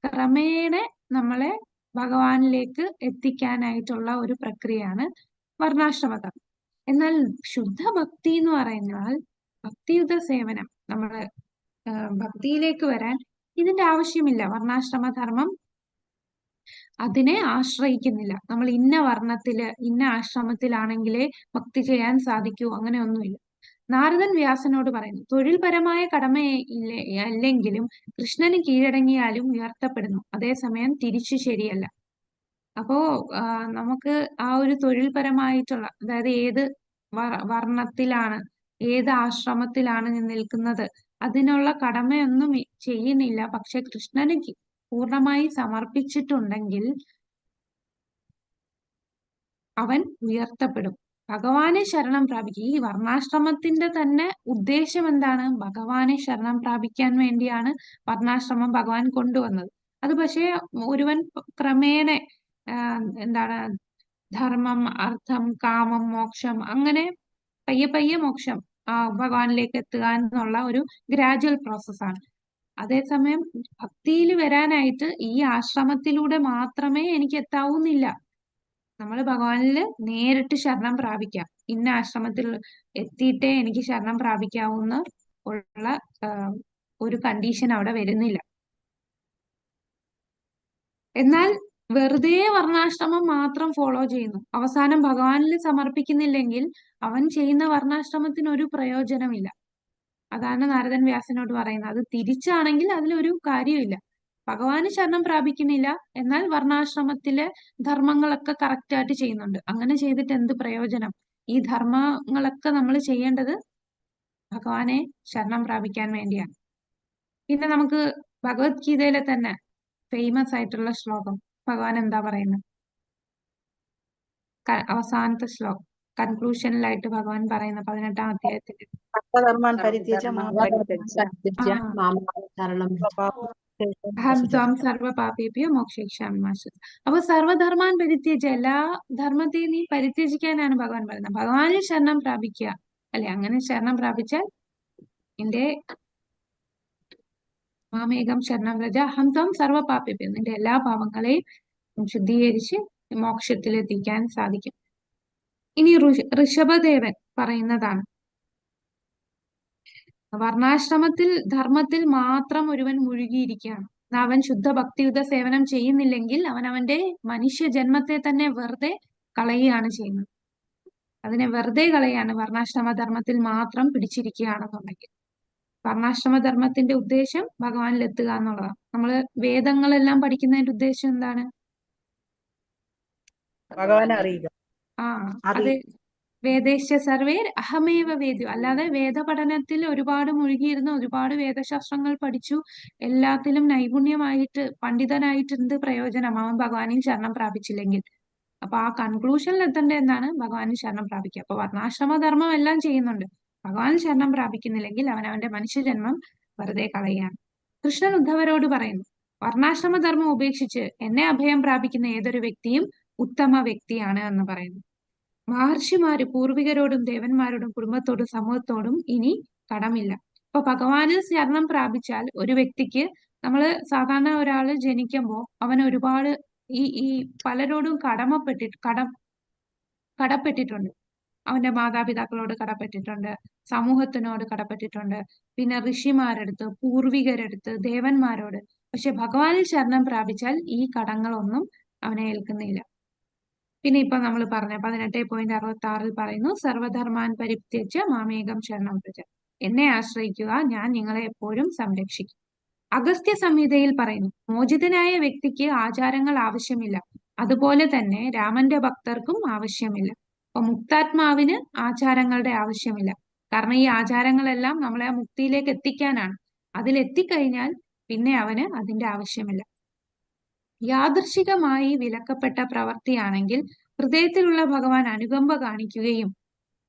ക്രമേണ നമ്മളെ ഭഗവാനിലേക്ക് എത്തിക്കാനായിട്ടുള്ള ഒരു പ്രക്രിയയാണ് വർണ്ണാശ്രമ ധർമ്മം. എന്നാൽ ശുദ്ധ ഭക്തി എന്ന് പറയുന്നാൽ ഭക്തിയുത സേവനം, നമ്മള് ഭക്തിയിലേക്ക് വരാൻ ഇതിന്റെ ആവശ്യമില്ല. വർണ്ണാശ്രമ ധർമ്മം അതിനെ ആശ്രയിക്കുന്നില്ല. നമ്മൾ ഇന്ന വർണ്ണത്തില് ഇന്ന ആശ്രമത്തിലാണെങ്കിലേ ഭക്തി ചെയ്യാൻ സാധിക്കൂ, അങ്ങനെയൊന്നുമില്ല. നാരദൻ വ്യാസനോട് പറയുന്നു, തൊഴിൽപരമായ കടമ അല്ലെങ്കിലും കൃഷ്ണന് കീഴടങ്ങിയാലും ഉയർത്തപ്പെടുന്നു, അതേസമയം തിരിച്ചു ശരിയല്ല. അപ്പോ നമുക്ക് ആ ഒരു തൊഴിൽപരമായിട്ടുള്ള, അതായത് ഏത് വർണ്ണത്തിലാണ്, ഏത് ആശ്രമത്തിലാണ് നിൽക്കുന്നത്, അതിനുള്ള കടമയൊന്നും ചെയ്യുന്നില്ല. പക്ഷെ കൃഷ്ണന് പൂർണ്ണമായി സമർപ്പിച്ചിട്ടുണ്ടെങ്കിൽ അവൻ ഉയർത്തപ്പെടും, ഭഗവാനെ ശരണം പ്രാപിക്കും. ഈ വർണ്ണാശ്രമത്തിന്റെ തന്നെ ഉദ്ദേശം എന്താണ്? ഭഗവാനെ ശരണം പ്രാപിക്കാൻ വേണ്ടിയാണ് വർണ്ണാശ്രമം ഭഗവാൻ കൊണ്ടുവന്നത്. അത് പക്ഷേ ഒരുവൻ ക്രമേണ എന്താണ് ധർമ്മം, അർത്ഥം, കാമം, മോക്ഷം, അങ്ങനെ പയ്യെ പയ്യെ മോക്ഷം ഭഗവാനിലേക്ക് എത്തുക എന്നുള്ള ഒരു ഗ്രാജുവൽ പ്രോസസ്സാണ്. അതേസമയം ഭക്തിയിൽ വരാനായിട്ട് ഈ ആശ്രമത്തിലൂടെ മാത്രമേ എനിക്ക് എത്താവുന്നില്ല. നമ്മൾ ഭഗവാനിൽ നേരിട്ട് ശരണം പ്രാപിക്കാം. ഇന്ന ആശ്രമത്തിൽ എത്തിയിട്ടേ എനിക്ക് ശരണം പ്രാപിക്കാവുന്ന ഉള്ള ഒരു കണ്ടീഷൻ അവിടെ വരുന്നില്ല. എന്നാൽ വെറുതെ വർണ്ണാശ്രമം മാത്രം ഫോളോ ചെയ്യുന്നു, അവസാനം ഭഗവാനിൽ സമർപ്പിക്കുന്നില്ലെങ്കിൽ അവൻ ചെയ്യുന്ന വർണ്ണാശ്രമത്തിന് ഒരു പ്രയോജനമില്ല. അതാണ് നാരദൻ വ്യാസനോട് പറയുന്നത്. അത് തിരിച്ചാണെങ്കിൽ അതിലൊരു കാര്യമില്ല. ഭഗവാന് ശരണം പ്രാപിക്കുന്നില്ല, എന്നാൽ വർണ്ണാശ്രമത്തിലെ ധർമ്മങ്ങളൊക്കെ കറക്റ്റ് ആയിട്ട് ചെയ്യുന്നുണ്ട്. അങ്ങനെ ചെയ്തിട്ട് എന്ത് പ്രയോജനം? ഈ ധർമ്മങ്ങളൊക്കെ നമ്മൾ ചെയ്യേണ്ടത് ഭഗവാനെ ശരണം പ്രാപിക്കാൻ വേണ്ടിയാണ്. പിന്നെ നമുക്ക് ഭഗവത്ഗീതയിലെ തന്നെ ഫേമസ് ആയിട്ടുള്ള ശ്ലോകം ഭഗവാൻ എന്താ പറയുന്നത്? അവസാനത്തെ ശ്ലോകം, കൺക്ലൂഷനിലായിട്ട് ഭഗവാൻ പറയുന്ന 18-ാം അധ്യായത്തില് സർവധർമാൻ പരിത്യജ്യ മാം അഹം ത്വം സർവപാപേഭ്യോ മോക്ഷയിഷ്യാമി മാ ശുചഃ. അപ്പൊ സർവധർമാൻ പരിത്യജ്യ, എല്ലാ ധർമ്മത്തെയും നീ പരിത്യജിക്കാനാണ് ഭഗവാൻ പറയുന്നത്. ഭഗവാനിൽ ശരണം പ്രാപിക്കുക, അല്ലെ? അങ്ങനെ ശരണം പ്രാപിച്ചാൽ എന്റെ മാമേകം ശരണം വ്രജ അഹം ത്വം സർവപാപേഭ്യോ, നിന്റെ എല്ലാ പാപങ്ങളെയും ശുദ്ധീകരിച്ച് മോക്ഷത്തിലെത്തിക്കാൻ സാധിക്കും. ഇനി ഋഷഭദേവൻ പറയുന്നതാണ്, വർണ്ണാശ്രമത്തിൽ ധർമ്മത്തിൽ മാത്രം ഒരുവൻ മുഴുകിയിരിക്കുകയാണ്. അവൻ ശുദ്ധ ഭക്തിയുത സേവനം ചെയ്യുന്നില്ലെങ്കിൽ അവൻ അവന്റെ മനുഷ്യ ജന്മത്തെ തന്നെ വെറുതെ കളയുകയാണ് ചെയ്യുന്നത്. അതിനെ വെറുതെ കളയാണ് വർണ്ണാശ്രമ ധർമ്മത്തിൽ മാത്രം പിടിച്ചിരിക്കുകയാണെന്നുണ്ടെങ്കിൽ. വർണ്ണാശ്രമ ധർമ്മത്തിന്റെ ഉദ്ദേശം ഭഗവാനിൽ എത്തുക എന്നുള്ളതാണ്. നമ്മള് വേദങ്ങളെല്ലാം പഠിക്കുന്നതിന്റെ ഉദ്ദേശം എന്താണ്? ഭഗവാനെ അറിയുക. അത് വേദേശ്ച സർവേ അഹമേവ വേദ്യോ, അല്ലാതെ വേദപഠനത്തിൽ ഒരുപാട് മുഴുകിയിരുന്ന് ഒരുപാട് വേദശാസ്ത്രങ്ങൾ പഠിച്ചു എല്ലാത്തിലും നൈപുണ്യമായിട്ട് പണ്ഡിതനായിട്ട് എന്ത് പ്രയോജനം അവൻ ഭഗവാനിൽ ശരണം പ്രാപിച്ചില്ലെങ്കിൽ? അപ്പൊ ആ കൺക്ലൂഷനിൽ എത്തേണ്ട എന്താണ്? ഭഗവാനിൽ ശരണം പ്രാപിക്കുക. അപ്പൊ വർണ്ണാശ്രമ ധർമ്മം എല്ലാം ചെയ്യുന്നുണ്ട്, ഭഗവാൻ ശരണം പ്രാപിക്കുന്നില്ലെങ്കിൽ അവൻ അവന്റെ മനുഷ്യജന്മം വെറുതെ കളയുകയാണ്. കൃഷ്ണൻ ഉദ്ധവരോട് പറയുന്നു, വർണ്ണാശ്രമ ധർമ്മം ഉപേക്ഷിച്ച് എന്നെ അഭയം പ്രാപിക്കുന്ന ഏതൊരു വ്യക്തിയും ഉത്തമ വ്യക്തിയാണ് എന്ന് പറയുന്നു. മഹർഷിമാര് പൂർവികരോടും ദേവന്മാരോടും കുടുംബത്തോടും സമൂഹത്തോടും ഇനി കടമില്ല. അപ്പൊ ഭഗവാന് ശരണം പ്രാപിച്ചാൽ ഒരു വ്യക്തിക്ക്, നമ്മള് സാധാരണ ഒരാള് ജനിക്കുമ്പോ അവൻ ഒരുപാട് ഈ പലരോടും കടപ്പെട്ടിട്ടുണ്ട്. അവന്റെ മാതാപിതാക്കളോട് കടപ്പെട്ടിട്ടുണ്ട്, സമൂഹത്തിനോട് കടപ്പെട്ടിട്ടുണ്ട്, പിന്നെ ഋഷിമാരടുത്ത്, പൂർവികരടുത്ത്, ദേവന്മാരോട്. പക്ഷെ ഭഗവാനിൽ ശരണം പ്രാപിച്ചാൽ ഈ കടങ്ങളൊന്നും അവനെ ഏൽക്കുന്നില്ല. പിന്നെ ഇപ്പൊ നമ്മൾ പറഞ്ഞ 18.66 പറയുന്നു, സർവധർമാൻ പരിത്യജ്യ മാമേകം ശരണം വ്രജ, എന്നെ ആശ്രയിക്കുക, ഞാൻ നിങ്ങളെ എപ്പോഴും സംരക്ഷിക്കും. അഗസ്ത്യ സംഹിതയിൽ പറയുന്നു, മോചിതനായ വ്യക്തിക്ക് ആചാരങ്ങൾ ആവശ്യമില്ല, അതുപോലെ തന്നെ രാമന്റെ ഭക്തർക്കും ആവശ്യമില്ല. അപ്പൊ മുക്താത്മാവിന് ആചാരങ്ങളുടെ ആവശ്യമില്ല. കാരണം ഈ ആചാരങ്ങളെല്ലാം നമ്മളെ ആ മുക്തിയിലേക്ക് എത്തിക്കാനാണ്. അതിലെത്തിക്കഴിഞ്ഞാൽ പിന്നെ അവന് അതിന്റെ ആവശ്യമില്ല. യാദൃശികമായി വിലക്കപ്പെട്ട പ്രവൃത്തിയാണെങ്കിൽ ഹൃദയത്തിലുള്ള ഭഗവാൻ അനുകമ്പ കാണിക്കുകയും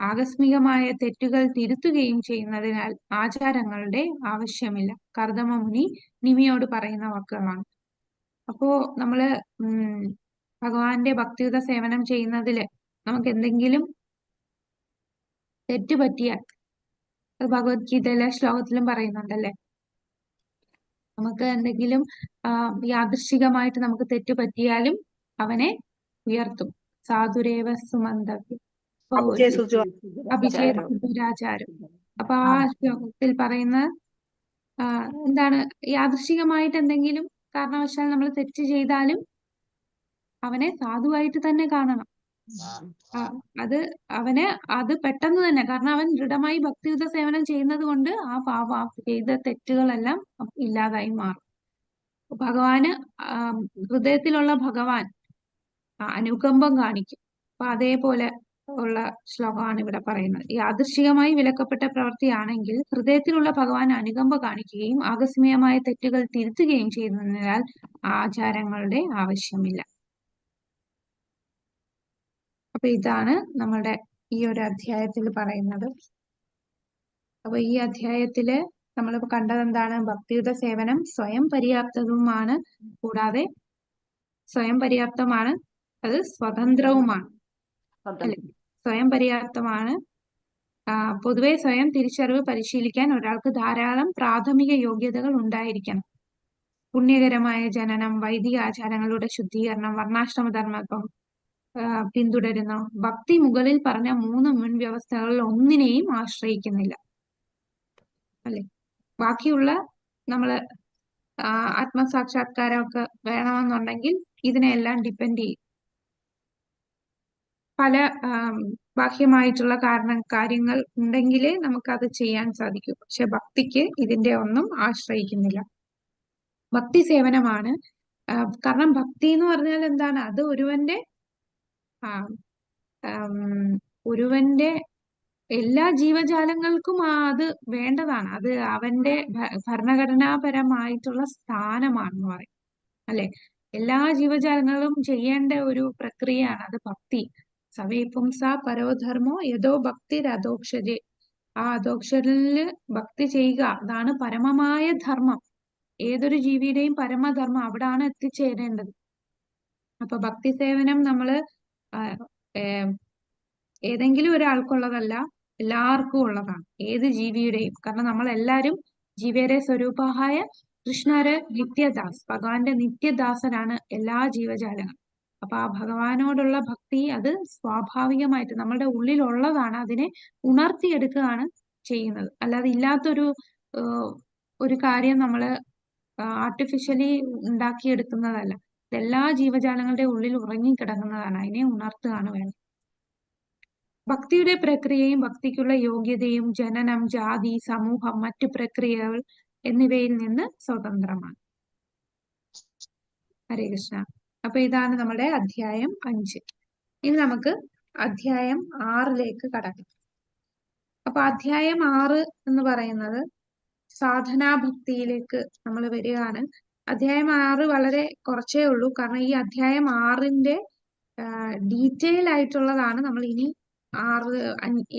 ആകസ്മികമായ തെറ്റുകൾ തിരുത്തുകയും ചെയ്യുന്നതിനാൽ ആചാരങ്ങളുടെ ആവശ്യമില്ല. കർദമ മുനി നിമിയോട് പറയുന്ന വാക്കുകളാണ്. അപ്പോ നമ്മള് ഭഗവാന്റെ ഭക്തിയുത സേവനം ചെയ്യുന്നതില് നമുക്ക് എന്തെങ്കിലും തെറ്റ് പറ്റിയാൽ, അത് ഭഗവത്ഗീതയിലെ ശ്ലോകത്തിലും പറയുന്നുണ്ടല്ലേ, നമുക്ക് എന്തെങ്കിലും യാദൃശികമായിട്ട് നമുക്ക് തെറ്റ് പറ്റിയാലും അവനെ ഉയർത്തും. സാധുരേവ സുമന്തവ്യം അഭിചേതുരാചാരം. അപ്പൊ ആ ശ്ലോകത്തിൽ പറയുന്ന എന്താണ്, യാദൃശികമായിട്ട് എന്തെങ്കിലും കാരണവശാൽ നമ്മൾ തെറ്റ് ചെയ്താലും അവനെ സാധുവായിട്ട് തന്നെ കാണണം. അത് പെട്ടെന്ന് തന്നെ, കാരണം അവൻ ദൃഢമായി ഭക്തിയുത സേവനം ചെയ്യുന്നത് കൊണ്ട് ആ ചെയ്ത തെറ്റുകളെല്ലാം ഇല്ലാതായി മാറും. ഭഗവാന് ഹൃദയത്തിലുള്ള ഭഗവാൻ അനുകമ്പം കാണിക്കും. അപ്പൊ അതേപോലെ ഉള്ള ശ്ലോകമാണ് ഇവിടെ പറയുന്നത്. യാദൃശികമായി വിലക്കപ്പെട്ട പ്രവൃത്തിയാണെങ്കിൽ ഹൃദയത്തിലുള്ള ഭഗവാൻ അനുകമ്പ കാണിക്കുകയും ആകസ്മികമായ തെറ്റുകൾ തിരുത്തുകയും ചെയ്യുന്നതിനാൽ ആചാരങ്ങളുടെ ആവശ്യമില്ല. അപ്പൊ ഇതാണ് നമ്മുടെ ഈ ഒരു അധ്യായത്തിൽ പറയുന്നത്. അപ്പൊ ഈ അധ്യായത്തില് നമ്മളിപ്പോ കണ്ടത് എന്താണ്? ഭക്തിയുത സേവനം സ്വയം പര്യാപ്തവുമാണ്, കൂടാതെ സ്വയം പര്യാപ്തമാണ്, അത് സ്വതന്ത്രവുമാണ്. അല്ലെ, സ്വയം പര്യാപ്തമാണ്. പൊതുവെ സ്വയം തിരിച്ചറിവ് പരിശീലിക്കാൻ ഒരാൾക്ക് ധാരാളം പ്രാഥമിക യോഗ്യതകൾ ഉണ്ടായിരിക്കണം. പുണ്യകരമായ ജനനം, വൈദിക ആചാരങ്ങളുടെ ശുദ്ധീകരണം, വർണ്ണാശ്രമധർമ്മത്വം പിന്തുടരുന്നു. ഭക്തി മുകളിൽ പറഞ്ഞ 3 മുൻവ്യവസ്ഥകളിൽ ഒന്നിനെയും ആശ്രയിക്കുന്നില്ല. അല്ലെ, ബാക്കിയുള്ള നമ്മള് ആത്മസാക്ഷാത്കാരമൊക്കെ വേണമെന്നുണ്ടെങ്കിൽ ഇതിനെല്ലാം ഡിപ്പെൻഡ് ചെയ്യും. പല ബാഹ്യമായിട്ടുള്ള കാര്യങ്ങൾ ഉണ്ടെങ്കിലേ നമുക്കത് ചെയ്യാൻ സാധിക്കൂ. പക്ഷെ ഭക്തിക്ക് ഇതിന്റെ ഒന്നും ആശ്രയിക്കുന്നില്ല. ഭക്തി സേവനമാണ്. കാരണം ഭക്തി എന്ന് പറഞ്ഞാൽ എന്താണ്? അത് ഒരുവന്റെ എല്ലാ ജീവജാലങ്ങൾക്കും അത് വേണ്ടതാണ്. അത് അവന്റെ ഭരണഘടനാപരമായിട്ടുള്ള സ്ഥാനമാണെന്ന് പറയും. അല്ലെ, എല്ലാ ജീവജാലങ്ങളും ചെയ്യേണ്ട ഒരു പ്രക്രിയയാണ് അത് ഭക്തി. സവേ പുംസ പരോധർമ്മോ യഥോ ഭക്തിരധോക്ഷജേ. ആ അധോക്ഷരില് ഭക്തി ചെയ്യുക, അതാണ് പരമമായ ധർമ്മം. ഏതൊരു ജീവിയുടെയും പരമധർമ്മം അവിടാണ് എത്തിച്ചേരേണ്ടത്. അപ്പൊ ഭക്തി സേവനം നമ്മള് ഏതെങ്കിലും ഒരാൾക്കുള്ളതല്ല, എല്ലാവർക്കും ഉള്ളതാണ്, ഏത് ജീവിയുടെയും. കാരണം നമ്മളെല്ലാരും ജീവേരെ സ്വരൂപമായ കൃഷ്ണര് നിത്യദാസ്, ഭഗവാന്റെ നിത്യദാസനാണ് എല്ലാ ജീവജാലങ്ങളും. അപ്പൊ ആ ഭഗവാനോടുള്ള ഭക്തി അത് സ്വാഭാവികമായിട്ട് നമ്മളുടെ ഉള്ളിലുള്ളതാണ്. അതിനെ ഉണർത്തിയെടുക്കുകയാണ് ചെയ്യുന്നത്. അല്ലാതെ ഇല്ലാത്തൊരു ഒരു കാര്യം നമ്മള് ആർട്ടിഫിഷ്യലി ഉണ്ടാക്കിയെടുക്കുന്നതല്ല. എല്ലാ ജീവജാലങ്ങളുടെ ഉള്ളിൽ ഉറങ്ങിക്കിടക്കുന്നതാണ്. അതിനെ ഉണർത്തുകയാണ് വേണ്ടത്. ഭക്തിയുടെ പ്രക്രിയയും ഭക്തിക്കുള്ള യോഗ്യതയും ജനനം, ജാതി, സമൂഹം, മറ്റു പ്രക്രിയകൾ എന്നിവയിൽ നിന്ന് സ്വതന്ത്രമാണ്. ഹരേ കൃഷ്ണ. അപ്പൊ ഇതാണ് നമ്മുടെ അധ്യായം 5. ഇനി നമുക്ക് അധ്യായം 6ലേക്ക് കടക്കാം. അപ്പൊ അധ്യായം 6 എന്ന് പറയുന്നത് സാധനാഭക്തിയിലേക്ക് നമ്മൾ വരികയാണ്. അധ്യായം 6 വളരെ കുറച്ചേ ഉള്ളൂ. കാരണം ഈ അധ്യായം 6ന്റെ ഡീറ്റെയിൽ ആയിട്ടുള്ളതാണ് നമ്മൾ ഇനി 6,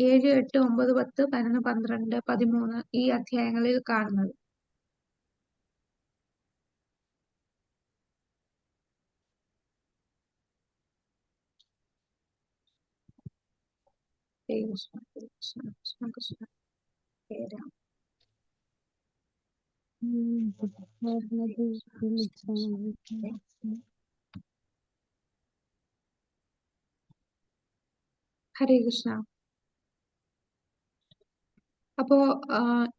7, 8, 9, 10, 11, 12, 13 ഈ അധ്യായങ്ങളിൽ കാണുന്നത്. കൃഷ്ണ കൃഷ്ണ കൃഷ്ണ കൃഷ്ണ ഹരേ രാം. ഹരേ കൃഷ്ണ. അപ്പോ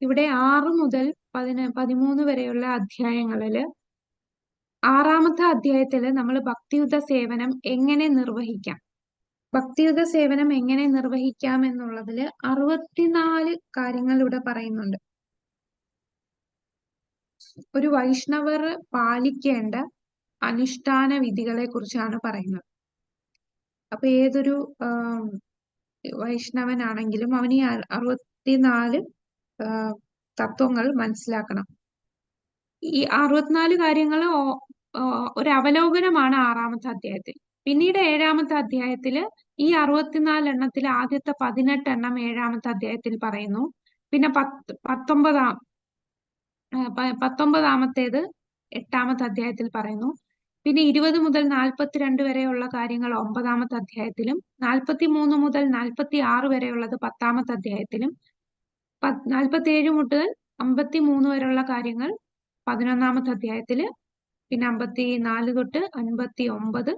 ഇവിടെ 6 മുതൽ 13 വരെയുള്ള അധ്യായങ്ങളില് 6ാമത്തെ അധ്യായത്തില് നമ്മൾ ഭക്തിയുത സേവനം എങ്ങനെ നിർവഹിക്കാം, ഭക്തിയുത സേവനം എങ്ങനെ നിർവഹിക്കാം എന്നുള്ളതില് 64 കാര്യങ്ങൾ ഇവിടെ പറയുന്നുണ്ട്. ഒരു വൈഷ്ണവർ പാലിക്കേണ്ട അനുഷ്ഠാന വിധികളെ കുറിച്ചാണ് പറയുന്നത്. അപ്പൊ ഏതൊരു വൈഷ്ണവനാണെങ്കിലും അവന് ഈ 64 തത്വങ്ങൾ മനസ്സിലാക്കണം. ഈ 64 കാര്യങ്ങൾ ഒരു അവലോകനമാണ് 6-ാമത്തെ അധ്യായത്തിൽ. പിന്നീട് 7-ാമത്തെ അധ്യായത്തില് ഈ 64 എണ്ണത്തിൽ ആദ്യത്തെ 18 എണ്ണം 7-ാമത്തെ അധ്യായത്തിൽ പറയുന്നു. പിന്നെ 19-ാമത്തേത് 8-ാമത്തെ അധ്യായത്തിൽ പറയുന്നു. പിന്നെ 20 മുതൽ 42 വരെയുള്ള കാര്യങ്ങൾ 9-ാമത്തെ അധ്യായത്തിലും 43 മുതൽ 46 വരെയുള്ളത് 10-ാമത്തെ അധ്യായത്തിലും 47 മുതൽ 53 വരെയുള്ള കാര്യങ്ങൾ 11-ാമത്തെ അധ്യായത്തില് പിന്നെ 54 തൊട്ട് 59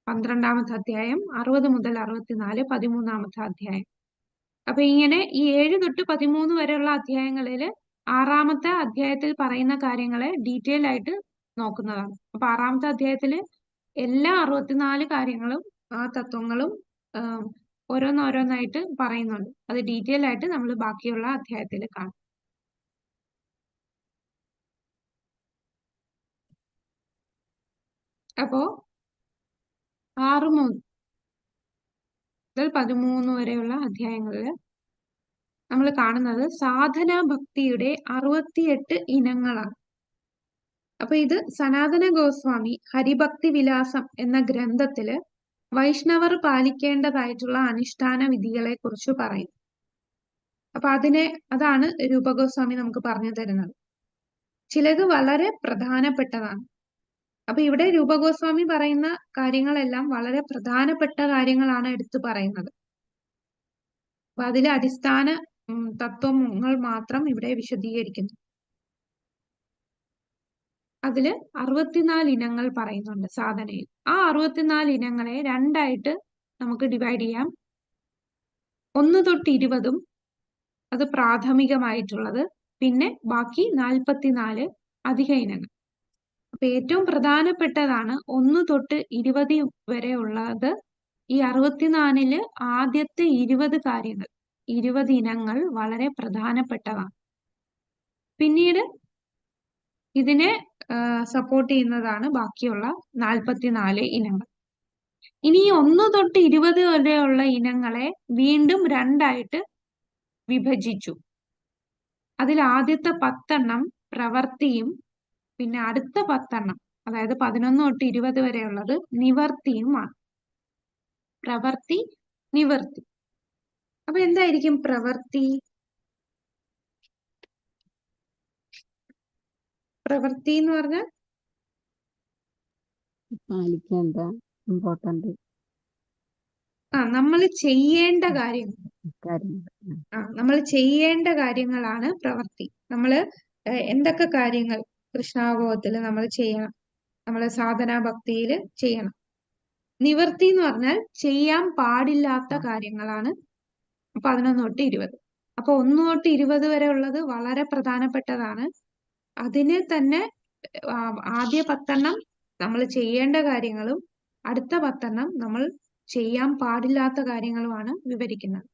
12-ാമത്തെ അധ്യായം 60 മുതൽ 64 13-ാമത്തെ അധ്യായം. അപ്പൊ ഇങ്ങനെ ഈ 7 തൊട്ട് 13 വരെയുള്ള അധ്യായങ്ങളില് 6-ാമത്തെ അധ്യായത്തിൽ പറയുന്ന കാര്യങ്ങളെ ഡീറ്റെയിൽ ആയിട്ട് നോക്കുന്നതാണ്. അപ്പൊ 6-ാമത്തെ അധ്യായത്തില് എല്ലാ 64 കാര്യങ്ങളും ആ തത്വങ്ങളും ഓരോന്നോരോന്നായിട്ട് പറയുന്നുണ്ട്. അത് ഡീറ്റെയിൽ ആയിട്ട് നമ്മൾ ബാക്കിയുള്ള അധ്യായത്തിൽ കാണും. അപ്പോ 6 മുതൽ 13 വരെയുള്ള അധ്യായങ്ങളില് നമ്മൾ കാണുന്നത് സാധനാ ഭക്തിയുടെ 68 ഇനങ്ങളാണ്. അപ്പൊ ഇത് സനാതന ഗോസ്വാമി ഹരിഭക്തി വിലാസം എന്ന ഗ്രന്ഥത്തില് വൈഷ്ണവർ പാലിക്കേണ്ടതായിട്ടുള്ള അനുഷ്ഠാന വിധികളെ കുറിച്ച് പറയും. അപ്പൊ അതാണ് രൂപഗോസ്വാമി നമുക്ക് പറഞ്ഞു തരുന്നത്. ചിലത് വളരെ പ്രധാനപ്പെട്ടതാണ്. അപ്പൊ ഇവിടെ രൂപഗോസ്വാമി പറയുന്ന കാര്യങ്ങളെല്ലാം വളരെ പ്രധാനപ്പെട്ട കാര്യങ്ങളാണ് എടുത്തു പറയുന്നത്. അപ്പൊ അതിലെ അടിസ്ഥാന തത്വങ്ങൾ മാത്രം ഇവിടെ വിശദീകരിക്കുന്നു. അതില് 64 ഇനങ്ങൾ പറയുന്നുണ്ട് സാധനയിൽ. ആ 64 ഇനങ്ങളെ രണ്ടായിട്ട് നമുക്ക് ഡിവൈഡ് ചെയ്യാം. 1 തൊട്ട് 20 അത് പ്രാഥമികമായിട്ടുള്ളത്, പിന്നെ ബാക്കി 44 അധിക ഇനങ്ങൾ. അപ്പൊ ഏറ്റവും പ്രധാനപ്പെട്ടതാണ് 1 തൊട്ട് 20 വരെ ഉള്ളത്. ഈ 64-ല് ആദ്യത്തെ 20 കാര്യങ്ങൾ 20 ഇനങ്ങൾ വളരെ പ്രധാനപ്പെട്ടതാണ്. പിന്നീട് ഇതിനെ സപ്പോർട്ട് ചെയ്യുന്നതാണ് ബാക്കിയുള്ള 44 ഇനങ്ങൾ. ഇനി 1 തൊട്ട് 20 വരെയുള്ള ഇനങ്ങളെ വീണ്ടും രണ്ടായിട്ട് വിഭജിച്ചു. അതിൽ ആദ്യത്തെ 10 എണ്ണം പ്രവർത്തിയും പിന്നെ അടുത്ത 10 എണ്ണം അതായത് 11 തൊട്ട് 20 വരെയുള്ളത് നിവർത്തിയുമാണ്. പ്രവർത്തി, നിവർത്തി. അപ്പൊ എന്തായിരിക്കും പ്രവർത്തി? പ്രവർത്തി എന്ന് പറഞ്ഞാൽ പാലിക്കേണ്ട ഇമ്പോർട്ടന്റ് നമ്മൾ ചെയ്യേണ്ട കാര്യങ്ങൾ. കാര്യങ്ങൾ. നമ്മൾ ചെയ്യേണ്ട കാര്യങ്ങളാണ് പ്രവർത്തി. നമ്മള് എന്തൊക്കെ കാര്യങ്ങൾ കൃഷ്ണാവബോധത്തില് നമ്മൾ ചെയ്യണം, നമ്മള് സാധനാ ഭക്തിയില് ചെയ്യണം. നിവർത്തി എന്ന് പറഞ്ഞാൽ ചെയ്യാൻ പാടില്ലാത്ത കാര്യങ്ങളാണ് 11 തൊട്ട് 20. അപ്പൊ 1 തൊട്ട് 20 വരെ ഉള്ളത് വളരെ പ്രധാനപ്പെട്ടതാണ്. അതിന് തന്നെ ആദ്യ 10 എണ്ണം നമ്മൾ ചെയ്യേണ്ട കാര്യങ്ങളും അടുത്ത 10 എണ്ണം നമ്മൾ ചെയ്യാൻ പാടില്ലാത്ത കാര്യങ്ങളുമാണ് വിവരിക്കുന്നത്.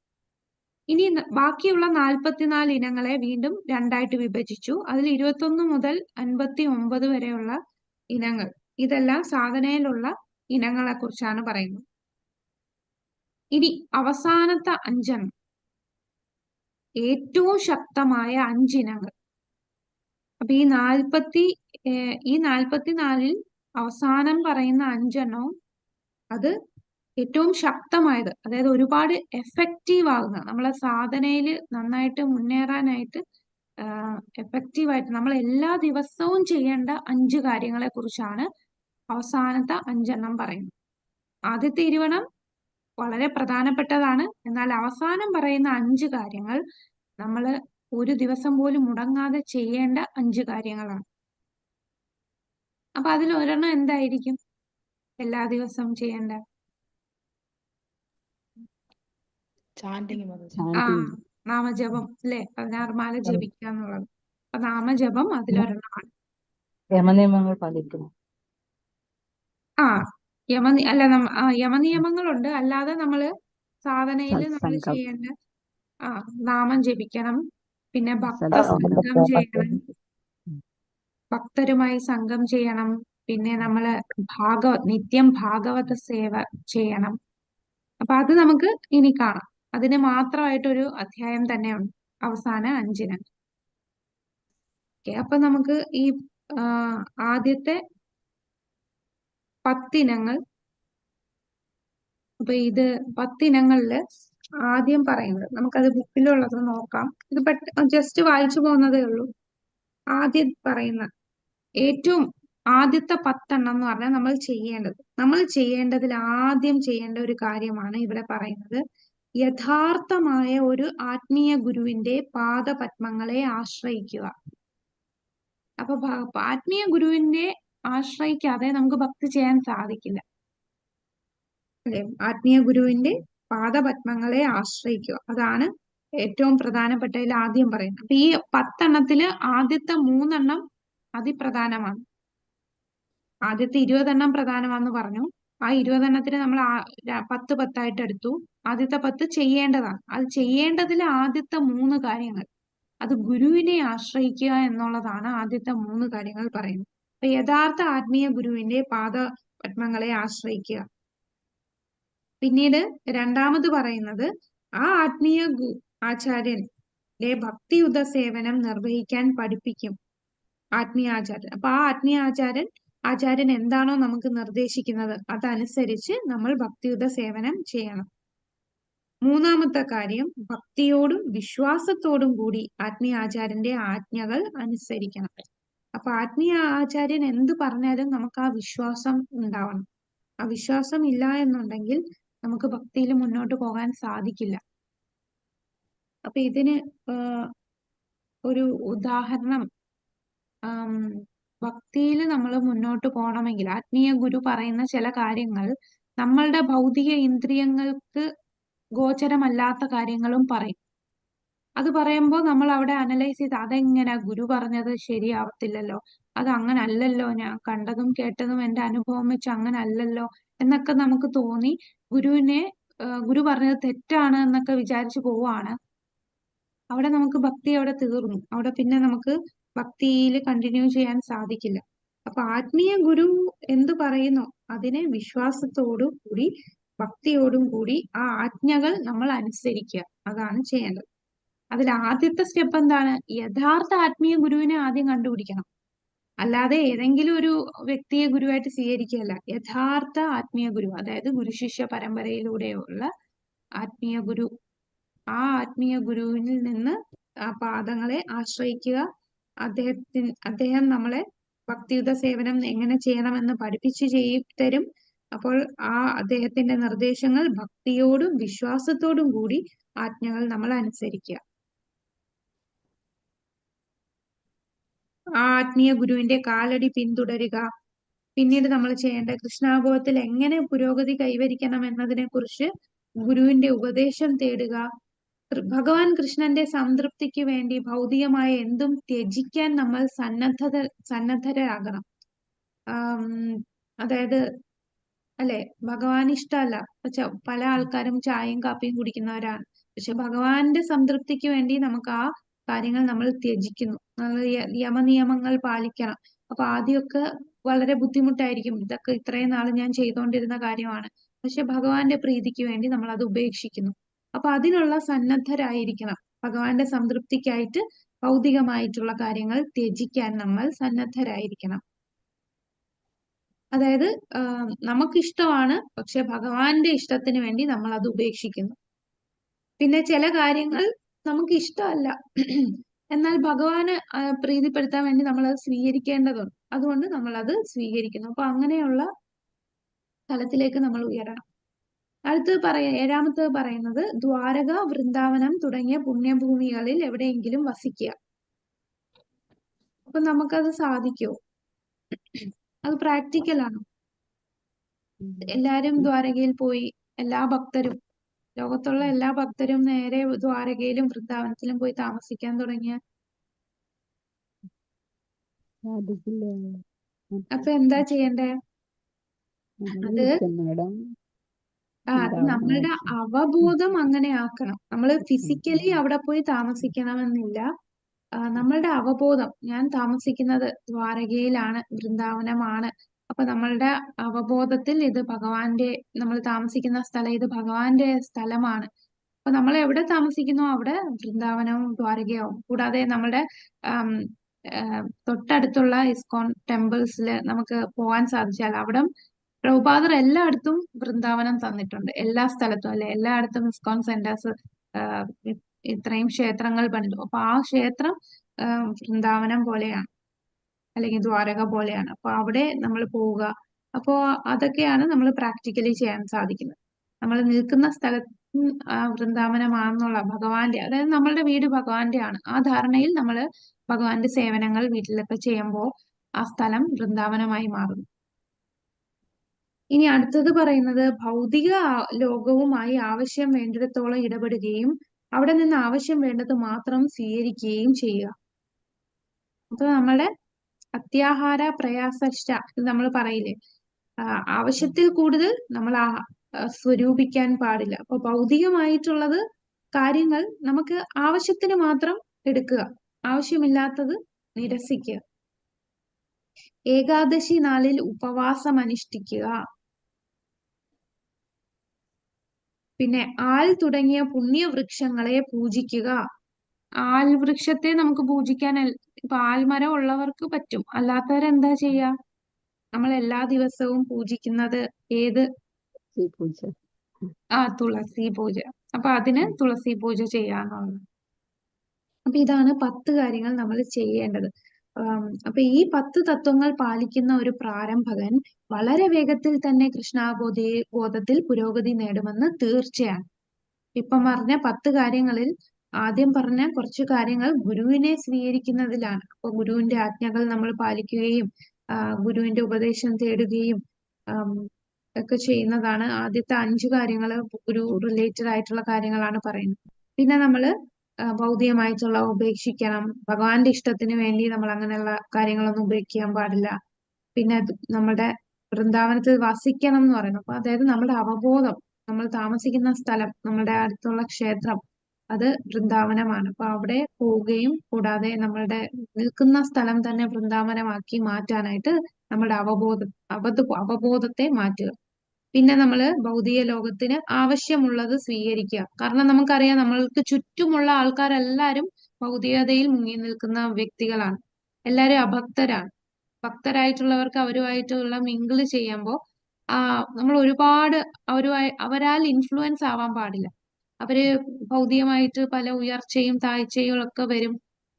ഇനി ബാക്കിയുള്ള 44 ഇനങ്ങളെ വീണ്ടും രണ്ടായിട്ട് വിഭജിച്ചു. അതിൽ 21 മുതൽ 59 വരെയുള്ള ഇനങ്ങൾ, ഇതെല്ലാം സാധനയിലുള്ള ഇനങ്ങളെ കുറിച്ചാണ് പറയുന്നത്. ഇനി അവസാനത്തെ 5 എണ്ണം ഏറ്റവും ശക്തമായ 5 ഇനങ്ങൾ. അപ്പൊ ഈ 44-ൽ അവസാനം പറയുന്ന 5 എണ്ണവും അത് ഏറ്റവും ശക്തമായത്, അതായത് ഒരുപാട് എഫക്റ്റീവ് ആകുന്ന, നമ്മളെ സാധനയിൽ നന്നായിട്ട് മുന്നേറാനായിട്ട് എഫക്റ്റീവായിട്ട് നമ്മൾ എല്ലാ ദിവസവും ചെയ്യേണ്ട 5 കാര്യങ്ങളെ കുറിച്ചാണ് അവസാനത്തെ 5 എണ്ണം പറയുന്നത്. ആദ്യത്തെ 20 എണ്ണം വളരെ പ്രധാനപ്പെട്ടതാണ്. എന്നാൽ അവസാനം പറയുന്ന 5 കാര്യങ്ങൾ നമ്മൾ ഒരു ദിവസം പോലും മുടങ്ങാതെ ചെയ്യേണ്ട 5 കാര്യങ്ങളാണ്. അപ്പൊ അതിൽ ഒരെണ്ണം എന്തായിരിക്കും എല്ലാ ദിവസവും ചെയ്യേണ്ട? നാമജപം അല്ലെ? 16 മാല ജപിക്കുക എന്നുള്ളത്. അപ്പൊ നാമജപം അതിലൊരെണ്ണമാണ്. യമനിയമങ്ങൾ പാലിക്കുന്നു. യമനിയമങ്ങളുണ്ട്. അല്ലാതെ നമ്മള് സാധനയിൽ നമ്മൾ സത്സംഗം. ചെയ്യേണ്ട നാമം ജപിക്കണം, പിന്നെ ഭക്തി സത്സംഗം. സംഘം ചെയ്യണം, ഭക്തരുമായി സംഘം ചെയ്യണം. പിന്നെ നമ്മള് നിത്യം ഭാഗവത സേവ ചെയ്യണം. അപ്പൊ അത് നമുക്ക് ഇനി കാണാം. അതിന് മാത്രമായിട്ടൊരു അധ്യായം തന്നെ ഉണ്ട് അവസാന 5-ന്. അപ്പൊ നമുക്ക് ഈ ആദ്യത്തെ 10 ഇനങ്ങൾ. അപ്പൊ ഇത് 10 ഇനങ്ങളില് ആദ്യം പറയുന്നത് നമുക്കത് ബുക്കിലുള്ളത് നോക്കാം. ഇത് ജസ്റ്റ് വായിച്ചു പോകുന്നതേ ഉള്ളൂ. ആദ്യം പറയുന്ന ഏറ്റവും ആദ്യത്തെ 10 എണ്ണം എന്ന് പറഞ്ഞാൽ നമ്മൾ ചെയ്യേണ്ടതിൽ ആദ്യം ചെയ്യേണ്ട ഒരു കാര്യമാണ് ഇവിടെ പറയുന്നത്. യഥാർത്ഥമായ ഒരു ആത്മീയ ഗുരുവിന്റെ പാദപത്മങ്ങളെ ആശ്രയിക്കുക. അപ്പൊ ആത്മീയ ഗുരുവിനെ ആശ്രയിക്കാതെ നമുക്ക് ഭക്തി ചെയ്യാൻ സാധിക്കില്ല. അല്ലെ? ആത്മീയ ഗുരുവിന്റെ പാദപത്മങ്ങളെ ആശ്രയിക്കുക, അതാണ് ഏറ്റവും പ്രധാനപ്പെട്ടതിൽ ആദ്യം പറയുന്നത്. അപ്പൊ ഈ 10 എണ്ണത്തില് ആദ്യത്തെ 3 എണ്ണം അതിപ്രധാനമാണ്. ആദ്യത്തെ 20 എണ്ണം പ്രധാനമാണെന്ന് പറഞ്ഞു. ആ 20 എണ്ണത്തിന് നമ്മൾ 10 ആയിട്ട് എടുത്തു. ആദ്യത്തെ 10 ചെയ്യേണ്ടതാണ്. അത് ചെയ്യേണ്ടതിൽ ആദ്യത്തെ 3 കാര്യങ്ങൾ, അത് ഗുരുവിനെ ആശ്രയിക്കുക എന്നുള്ളതാണ് ആദ്യത്തെ 3 കാര്യങ്ങൾ പറയുന്നത്. അപ്പൊ യഥാർത്ഥ ആത്മീയ ഗുരുവിന്റെ പാദപത്മങ്ങളെ ആശ്രയിക്കുക. പിന്നീട് രണ്ടാമത് പറയുന്നത് ആ ആത്മീയ ആചാര്യന്റെ ഭക്തിയുത സേവനം നിർവഹിക്കാൻ പഠിപ്പിക്കും ആത്മീയ ആചാര്യൻ. അപ്പൊ ആ ആത്മീയ ആചാര്യൻ എന്താണോ നമുക്ക് നിർദ്ദേശിക്കുന്നത് അതനുസരിച്ച് നമ്മൾ ഭക്തിയുത സേവനം ചെയ്യണം. മൂന്നാമത്തെ കാര്യം, ഭക്തിയോടും വിശ്വാസത്തോടും കൂടി ആത്മീയ ആചാര്യന്റെ ആജ്ഞകൾ അനുസരിക്കണം. അപ്പൊ ആത്മീയ ആചാര്യൻ എന്ത് പറഞ്ഞാലും നമുക്ക് ആ വിശ്വാസം ഉണ്ടാവണം. ആ വിശ്വാസം ഇല്ല എന്നുണ്ടെങ്കിൽ നമുക്ക് ഭക്തിയിൽ മുന്നോട്ട് പോകാൻ സാധിക്കില്ല. അപ്പൊ ഇതിന് ഒരു ഉദാഹരണം, ഭക്തിയിൽ നമ്മൾ മുന്നോട്ട് പോകണമെങ്കിൽ ആത്മീയ ഗുരു പറയുന്ന ചില കാര്യങ്ങൾ നമ്മളുടെ ഭൗതിക ഇന്ദ്രിയങ്ങൾക്ക് ഗോചരമല്ലാത്ത കാര്യങ്ങളും പറയും. അത് പറയുമ്പോൾ നമ്മൾ അവിടെ അനലൈസ് ചെയ്ത് അതെങ്ങനെ ഗുരു പറഞ്ഞത് ശരിയാവത്തില്ലല്ലോ, അത് അങ്ങനെ അല്ലല്ലോ, ഞാൻ കണ്ടതും കേട്ടതും എന്റെ അനുഭവം വെച്ച് അങ്ങനെ അല്ലല്ലോ എന്നൊക്കെ നമുക്ക് തോന്നി ഗുരു പറഞ്ഞത് തെറ്റാണ് എന്നൊക്കെ വിചാരിച്ചു പോവാണ്. അവിടെ നമുക്ക് ഭക്തി അവിടെ തീർന്നു. അവിടെ പിന്നെ നമുക്ക് ഭക്തിയിൽ കണ്ടിന്യൂ ചെയ്യാൻ സാധിക്കില്ല. അപ്പൊ ആത്മീയ ഗുരു എന്ത് പറയുന്നു അതിനെ വിശ്വാസത്തോടു കൂടി ഭക്തിയോടും കൂടി ആ ആജ്ഞകൾ നമ്മൾ അനുസരിക്കുക, അതാണ് ചെയ്യേണ്ടത്. അതിൽ ആദ്യത്തെ സ്റ്റെപ്പ് എന്താണ്? യഥാർത്ഥ ആത്മീയ ഗുരുവിനെ ആദ്യം കണ്ടുപിടിക്കണം. അല്ലാതെ ഏതെങ്കിലും ഒരു വ്യക്തിയെ ഗുരുവായിട്ട് സ്വീകരിക്കുകയല്ല. യഥാർത്ഥ ആത്മീയ ഗുരു, അതായത് ഗുരുശിഷ്യ പരമ്പരയിലൂടെയുള്ള ആത്മീയ ഗുരു, ആ ആത്മീയ ഗുരുവിൽ നിന്ന് ആ പാദങ്ങളെ ആശ്രയിക്കുക. അദ്ദേഹം നമ്മളെ ഭക്തിയുത സേവനം എങ്ങനെ ചെയ്യണമെന്ന് പഠിപ്പിച്ചു തരും. അപ്പോൾ ആ അദ്ദേഹത്തിന്റെ നിർദ്ദേശങ്ങൾ ഭക്തിയോടും വിശ്വാസത്തോടും കൂടി ആജ്ഞകൾ നമ്മൾ അനുസരിക്കുക. ആ ആത്മീയ ഗുരുവിന്റെ കാലടി പിന്തുടരുക. പിന്നീട് നമ്മൾ ചെയ്യേണ്ട കൃഷ്ണാനുഭവത്തിൽ എങ്ങനെ പുരോഗതി കൈവരിക്കണം എന്നതിനെ കുറിച്ച് ഗുരുവിന്റെ ഉപദേശം തേടുക. ഭഗവാൻ കൃഷ്ണന്റെ സംതൃപ്തിക്ക് വേണ്ടി ഭൗതികമായ എന്തും ത്യജിക്കാൻ നമ്മൾ സന്നദ്ധരാകണം. അതായത് അല്ലെ, ഭഗവാൻ ഇഷ്ടമല്ല, പക്ഷെ പല ആൾക്കാരും ചായയും കാപ്പിയും കുടിക്കുന്നവരാണ്. പക്ഷെ ഭഗവാന്റെ സംതൃപ്തിക്ക് വേണ്ടി നമുക്ക് ആ കാര്യങ്ങൾ നമ്മൾ ത്യജിക്കുന്നു. നമ്മൾ യമനിയമങ്ങൾ പാലിക്കണം. അപ്പൊ ആദ്യമൊക്കെ വളരെ ബുദ്ധിമുട്ടായിരിക്കും. ഇതൊക്കെ ഇത്രയും നാൾ ഞാൻ ചെയ്തുകൊണ്ടിരുന്ന കാര്യമാണ്, പക്ഷെ ഭഗവാന്റെ പ്രീതിക്ക് വേണ്ടി നമ്മൾ അത് ഉപേക്ഷിക്കുന്നു. അപ്പൊ അതിനുള്ള സന്നദ്ധരായിരിക്കണം. ഭഗവാന്റെ സംതൃപ്തിക്കായിട്ട് ഭൗതികമായിട്ടുള്ള കാര്യങ്ങൾ ത്യജിക്കാൻ നമ്മൾ സന്നദ്ധരായിരിക്കണം. അതായത് നമുക്കിഷ്ടമാണ്, പക്ഷെ ഭഗവാന്റെ ഇഷ്ടത്തിന് വേണ്ടി നമ്മൾ അത് ഉപേക്ഷിക്കുന്നു. പിന്നെ ചില കാര്യങ്ങൾ നമുക്ക് ഇഷ്ടമല്ല, എന്നാൽ ഭഗവാനെ പ്രീതിപ്പെടുത്താൻ വേണ്ടി നമ്മൾ അത് സ്വീകരിക്കേണ്ടതുണ്ട്. അതുകൊണ്ട് നമ്മൾ അത് സ്വീകരിക്കുന്നു. അപ്പൊ അങ്ങനെയുള്ള തലത്തിലേക്ക് നമ്മൾ ഉയരണം. ഏഴാമത്തത് പറയുന്നത് ദ്വാരക, വൃന്ദാവനം തുടങ്ങിയ പുണ്യഭൂമികളിൽ എവിടെയെങ്കിലും വസിക്കുക. അപ്പൊ നമുക്കത് സാധിക്കുമോ? അത് പ്രാക്ടിക്കലാണ്. എല്ലാരും ദ്വാരകയിൽ പോയി, എല്ലാ ഭക്തരും, ലോകത്തുള്ള എല്ലാ ഭക്തരും നേരെ ദ്വാരകയിലും വൃന്ദാവനത്തിലും പോയി താമസിക്കാൻ തുടങ്ങിയ അപ്പൊ എന്താ ചെയ്യണ്ടേ? അത് അത് നമ്മളുടെ അവബോധം അങ്ങനെ ആക്കണം. നമ്മൾ ഫിസിക്കലി അവിടെ പോയി താമസിക്കണമെന്നില്ല. നമ്മളുടെ അവബോധം, ഞാൻ താമസിക്കുന്നത് ദ്വാരകയിലാണ്, വൃന്ദാവനമാണ്. അപ്പൊ നമ്മളുടെ അവബോധത്തിൽ ഇത് ഭഗവാന്റെ, നമ്മൾ താമസിക്കുന്ന സ്ഥലം ഇത് ഭഗവാന്റെ സ്ഥലമാണ്. അപ്പൊ നമ്മൾ എവിടെ താമസിക്കുന്നോ അവിടെ വൃന്ദാവനവും ദ്വാരകയാവും. കൂടാതെ നമ്മുടെ ആം, തൊട്ടടുത്തുള്ള ഇസ്കോൺ ടെമ്പിൾസിൽ നമുക്ക് പോകാൻ സാധിച്ചാൽ അവിടെ പ്രഭുപാദർ എല്ലായിടത്തും വൃന്ദാവനം തന്നിട്ടുണ്ട്. എല്ലാ സ്ഥലത്തും അല്ലെ, എല്ലായിടത്തും ഇസ്കോൺ സെന്റേഴ്സ് ഇത്രയും ക്ഷേത്രങ്ങൾ പണിതു. അപ്പൊ ആ ക്ഷേത്രം വൃന്ദാവനം പോലെയാണ്, അല്ലെങ്കിൽ ദ്വാരക പോലെയാണ്. അപ്പൊ അവിടെ നമ്മൾ പോവുക. അപ്പോ അതൊക്കെയാണ് നമ്മൾ പ്രാക്ടിക്കലി ചെയ്യാൻ സാധിക്കുന്നത്. നമ്മൾ നിൽക്കുന്ന സ്ഥലത്ത് വൃന്ദാവനമാണെന്നുള്ള ഭഗവാന്റെ, അതായത് നമ്മളുടെ വീട് ഭഗവാന്റെ ആണ്, ആ ധാരണയിൽ നമ്മൾ ഭഗവാന്റെ സേവനങ്ങൾ വീട്ടിലൊക്കെ ചെയ്യുമ്പോൾ ആ സ്ഥലം വൃന്ദാവനമായി മാറുന്നു. ഇനി അടുത്തത് പറയുന്നത് ഭൗതിക ലോകവുമായി ആവശ്യം വേണ്ടിടത്തോളം ഇടപെടുകയും അവിടെ നിന്ന് ആവശ്യം വേണ്ടത് മാത്രം സ്വീകരിക്കുകയും ചെയ്യുക. അപ്പൊ നമ്മുടെ അത്യാഹാര പ്രയാസഷ്ട നമ്മൾ പറയില്ലേ, ആവശ്യത്തിൽ കൂടുതൽ നമ്മൾ സ്വരൂപിക്കാൻ പാടില്ല. അപ്പൊ ഭൗതികമായിട്ടുള്ളത് കാര്യങ്ങൾ നമുക്ക് ആവശ്യത്തിന് മാത്രം എടുക്കുക, ആവശ്യമില്ലാത്തത് നിരസിക്കുക. ഏകാദശി നാളിൽ ഉപവാസം അനുഷ്ഠിക്കുക. പിന്നെ ആൽ തുടങ്ങിയ പുണ്യവൃക്ഷങ്ങളെ പൂജിക്കുക. ആൽ വൃക്ഷത്തെ നമുക്ക് പൂജിക്കാൻ, ഇപ്പൊ ആൽമരം ഉള്ളവർക്ക് പറ്റും, അല്ലാത്തവരെന്താ ചെയ്യാ? നമ്മൾ എല്ലാ ദിവസവും പൂജിക്കുന്നത് ഏത്? പൂജ. തുളസി പൂജ. അപ്പൊ അതിന് തുളസി പൂജ ചെയ്യാന്നുള്ളത്. അപ്പൊ ഇതാണ് 10 കാര്യങ്ങൾ നമ്മൾ ചെയ്യേണ്ടത്. അപ്പൊ ഈ 10 തത്വങ്ങൾ പാലിക്കുന്ന ഒരു പ്രാരംഭകൻ വളരെ വേഗത്തിൽ തന്നെ ബോധത്തിൽ പുരോഗതി നേടുമെന്ന് തീർച്ചയാണ്. ഇപ്പം പറഞ്ഞ 10 കാര്യങ്ങളിൽ ആദ്യം പറഞ്ഞ കുറച്ച് കാര്യങ്ങൾ ഗുരുവിനെ സ്വീകരിക്കുന്നതിലാണ്. അപ്പൊ ഗുരുവിന്റെ ആജ്ഞകൾ നമ്മൾ പാലിക്കുകയും ഗുരുവിന്റെ ഉപദേശം തേടുകയും ഒക്കെ ചെയ്യുന്നതാണ്. ആദ്യത്തെ 5 കാര്യങ്ങൾ ഗുരു റിലേറ്റഡ് ആയിട്ടുള്ള കാര്യങ്ങളാണ് പറയുന്നത്. പിന്നെ നമ്മള് ഭൗതികമായിട്ടുള്ള ഉപേക്ഷിക്കണം. ഭഗവാന്റെ ഇഷ്ടത്തിന് വേണ്ടി നമ്മൾ അങ്ങനെയുള്ള കാര്യങ്ങളൊന്നും ഉപേക്ഷിക്കാൻ പാടില്ല. പിന്നെ നമ്മുടെ വൃന്ദാവനത്തിൽ വസിക്കണം എന്ന് പറയുന്നു. അപ്പൊ അതായത് നമ്മുടെ അവബോധം, നമ്മൾ താമസിക്കുന്ന സ്ഥലം, നമ്മുടെ അടുത്തുള്ള ക്ഷേത്രം അത് വൃന്ദാവനമാണ്. അപ്പൊ അവിടെ പോവുകയും കൂടാതെ നമ്മളുടെ നിൽക്കുന്ന സ്ഥലം തന്നെ വൃന്ദാവനമാക്കി മാറ്റാനായിട്ട് നമ്മുടെ അവബോധത്തെ മാറ്റുക. പിന്നെ നമ്മൾ ഭൗതിക ലോകത്തിന് ആവശ്യമുള്ളത് സ്വീകരിക്കുക. കാരണം നമുക്കറിയാം നമ്മൾക്ക് ചുറ്റുമുള്ള ആൾക്കാരെല്ലാരും ഭൗതികതയിൽ മുങ്ങി നിൽക്കുന്ന വ്യക്തികളാണ്, എല്ലാരും അഭക്തരാണ്. ഭക്തരായിട്ടുള്ളവർക്ക് അവരുമായിട്ടുള്ള മിങ്കിള് ചെയ്യുമ്പോൾ നമ്മൾ ഒരുപാട് അവരാൽ ഇൻഫ്ലുവൻസ് ആവാൻ പാടില്ല. അവര് ഭൗതികമായിട്ട് പല ഉയർച്ചയും താഴ്ചയും ഒക്കെ വരും.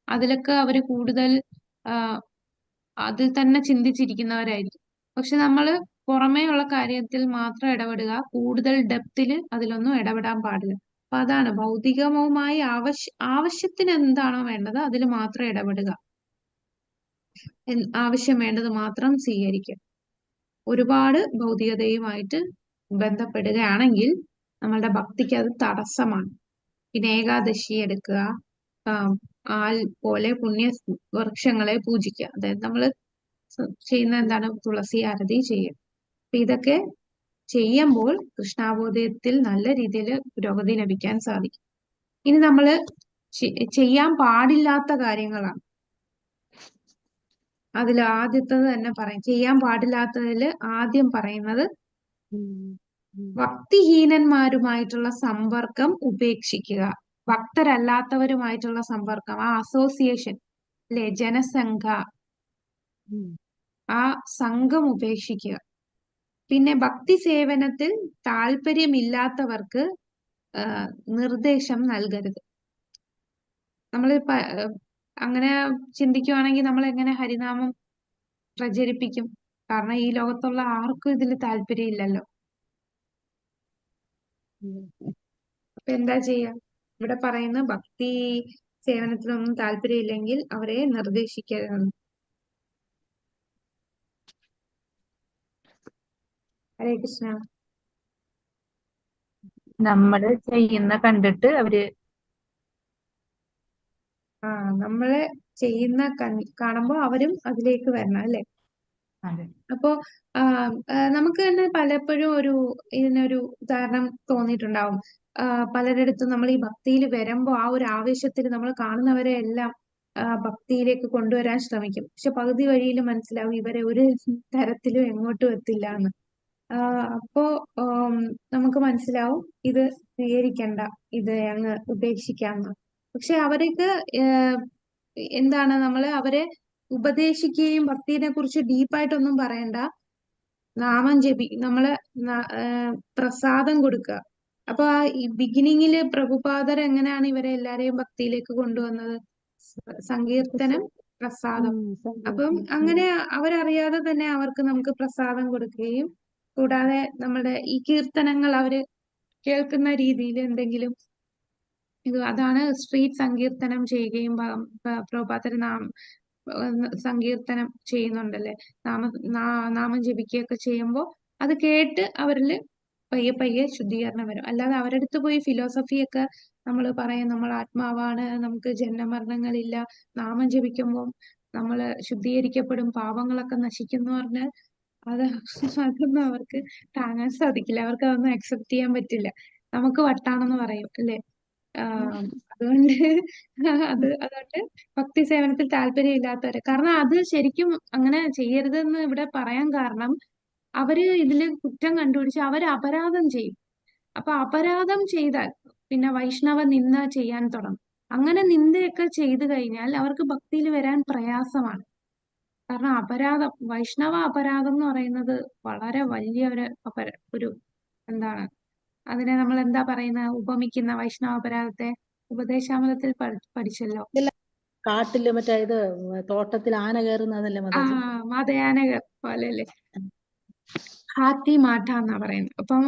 അതിലൊക്കെ അവര് കൂടുതൽ അതിൽ തന്നെ ചിന്തിച്ചിരിക്കുന്നവരായിരിക്കും. പക്ഷെ നമ്മള് പുറമേ ഉള്ള കാര്യത്തിൽ മാത്രം ഇടപെടുക, കൂടുതൽ ഡെപ്തില് അതിലൊന്നും ഇടപെടാൻ പാടില്ല. അപ്പൊ അതാണ് ഭൗതികവുമായി ആവശ്യത്തിന് എന്താണോ വേണ്ടത് അതിൽ മാത്രം ഇടപെടുക, ആവശ്യം വേണ്ടത് മാത്രം സ്വീകരിക്കുക. ഒരുപാട് ഭൗതികതയുമായിട്ട് ബന്ധപ്പെടുകയാണെങ്കിൽ നമ്മളുടെ ഭക്തിക്ക് അത് തടസ്സമാണ്. പിന്നെ ഏകാദശി എടുക്കുക, ആൽ പോലെ പുണ്യ വൃക്ഷങ്ങളെ പൂജിക്കുക. അതായത് നമ്മൾ ചെയ്യുന്ന എന്താണ്? തുളസി ആരതി ചെയ്യുക. അപ്പൊ ഇതൊക്കെ ചെയ്യുമ്പോൾ കൃഷ്ണാബോധത്തിൽ നല്ല രീതിയിൽ പുരോഗതി ലഭിക്കാൻ സാധിക്കും. ഇനി നമ്മള് ചെയ്യാൻ പാടില്ലാത്ത കാര്യങ്ങളാണ്. അതിൽ ആദ്യത്തത് തന്നെ പറയാം. ചെയ്യാൻ പാടില്ലാത്തതിൽ ആദ്യം പറയുന്നത് ഭക്തിഹീനന്മാരുമായിട്ടുള്ള സമ്പർക്കം ഉപേക്ഷിക്കുക. ഭക്തരല്ലാത്തവരുമായിട്ടുള്ള സമ്പർക്കം, ആ അസോസിയേഷൻ അല്ലെ, ജനസംഘ, ആ സംഘം ഉപേക്ഷിക്കുക. പിന്നെ ഭക്തി സേവനത്തിൽ താല്പര്യമില്ലാത്തവർക്ക് നിർദ്ദേശം നൽകരുത്. നമ്മൾ അങ്ങനെ ചിന്തിക്കുവാണെങ്കിൽ നമ്മൾ എങ്ങനെ ഹരിനാമം പ്രചരിപ്പിക്കും? കാരണം ഈ ലോകത്തുള്ള ആർക്കും ഇതിൽ താല്പര്യമില്ലല്ലോ. അപ്പൊ എന്താ ചെയ്യാ? ഇവിടെ പറയുന്ന ഭക്തി സേവനത്തിനൊന്നും താല്പര്യമില്ലെങ്കിൽ അവരെ നിർദ്ദേശിക്കരുത്. ഹരേ കൃഷ്ണ. നമ്മള് ചെയ്യുന്ന കണ്ടിട്ട് അവര് നമ്മള് ചെയ്യുന്ന കാണുമ്പോ അവരും അതിലേക്ക് വരണം അല്ലെ? അതെ. അപ്പോ നമുക്ക് തന്നെ പലപ്പോഴും ഇതിനൊരു ഉദാഹരണം തോന്നിയിട്ടുണ്ടാവും. പലരിടത്തും നമ്മൾ ഈ ഭക്തിയിൽ വരുമ്പോ ആ ഒരു ആവേശത്തിൽ നമ്മൾ കാണുന്നവരെ എല്ലാം ഭക്തിയിലേക്ക് കൊണ്ടുവരാൻ ശ്രമിക്കും. പക്ഷെ പകുതി വഴിയിൽ മനസ്സിലാവും ഇവരെ ഒരു തരത്തിലും എങ്ങോട്ടും എത്തില്ല എന്ന്. അപ്പോ നമുക്ക് മനസ്സിലാവും ഇത് സ്വീകരിക്കണ്ട, ഇത് അങ്ങ് ഉപേക്ഷിക്കാമെന്ന്. പക്ഷെ അവർക്ക് എന്താണ് അവരെ ഉപദേശിക്കുകയും ഭക്തിനെ കുറിച്ച് ഡീപ്പായിട്ടൊന്നും പറയണ്ട, നാമം നമ്മള് പ്രസാദം കൊടുക്കുക. അപ്പൊ ഈ ബിഗിനിങ്ങില് പ്രഭുപാദർ എങ്ങനെയാണ് ഇവരെ എല്ലാരെയും ഭക്തിയിലേക്ക് കൊണ്ടുവന്നത്? സങ്കീർത്തനം, പ്രസാദം. അപ്പം അങ്ങനെ അവരറിയാതെ തന്നെ നമുക്ക് പ്രസാദം കൊടുക്കുകയും, കൂടാതെ നമ്മുടെ ഈ കീർത്തനങ്ങൾ അവര് കേൾക്കുന്ന രീതിയിൽ എന്തെങ്കിലും അതാണ് സ്ട്രീറ്റ് സങ്കീർത്തനം ചെയ്യുകയും പ്രഭുപാദർ സങ്കീർത്തനം ചെയ്യുന്നുണ്ടല്ലേ, നാമം ജപിക്കുകയൊക്കെ ചെയ്യുമ്പോൾ അത് കേട്ട് അവരില് പയ്യെ പയ്യെ ശുദ്ധീകരണം വരും. അല്ലാതെ അവരുടെ അടുത്ത് പോയി ഫിലോസഫിയൊക്കെ നമ്മൾ പറയും, നമ്മൾ ആത്മാവാണ്, നമുക്ക് ജന്മമരണങ്ങളില്ല, നാമം ജപിക്കുമ്പോൾ നമ്മൾ ശുദ്ധീകരിക്കപ്പെടും, പാപങ്ങളൊക്കെ നശിക്കും എന്ന് പറഞ്ഞാൽ അതൊന്നും അവർക്ക് താങ്ങാൻ സാധിക്കില്ല. അവർക്ക് അതൊന്നും അക്സെപ്റ്റ് ചെയ്യാൻ പറ്റില്ല. നമുക്ക് വട്ടാണെന്ന് പറയും അല്ലേ. അതുകൊണ്ട് അതുകൊണ്ട് ഭക്തി സേവനത്തിൽ താല്പര്യമില്ലാത്തവര്, കാരണം അത് ശരിക്കും അങ്ങനെ ചെയ്യരുതെന്ന് ഇവിടെ പറയാൻ കാരണം, അവര് ഇതില് കുറ്റം കണ്ടുപിടിച്ച് അവര് അപരാധം ചെയ്യും. അപ്പൊ അപരാധം ചെയ്താൽ പിന്നെ വൈഷ്ണവ നിന്ദ ചെയ്യാൻ തുടങ്ങും. അങ്ങനെ നിന്ദയൊക്കെ ചെയ്തു കഴിഞ്ഞാൽ അവർക്ക് ഭക്തിയിൽ വരാൻ പ്രയാസമാണ്. കാരണം വൈഷ്ണവ അപരാധം എന്ന് പറയുന്നത് വളരെ വലിയ ഒരു എന്താണ്, അതിനെ നമ്മൾ എന്താ പറയുന്ന, ഉപമിക്കുന്ന വൈഷ്ണവ അപരാധത്തെ ഉപദേശാമൃതത്തിൽ പഠിച്ചല്ലോ. കാട്ടില് മറ്റേ ഇത് തോട്ടത്തിൽ ആന കയറുന്നതല്ലേ മതയാന പോലെ അല്ലേ, ഹാത്തി മാഠ എന്നാ പറയുന്നത്. അപ്പം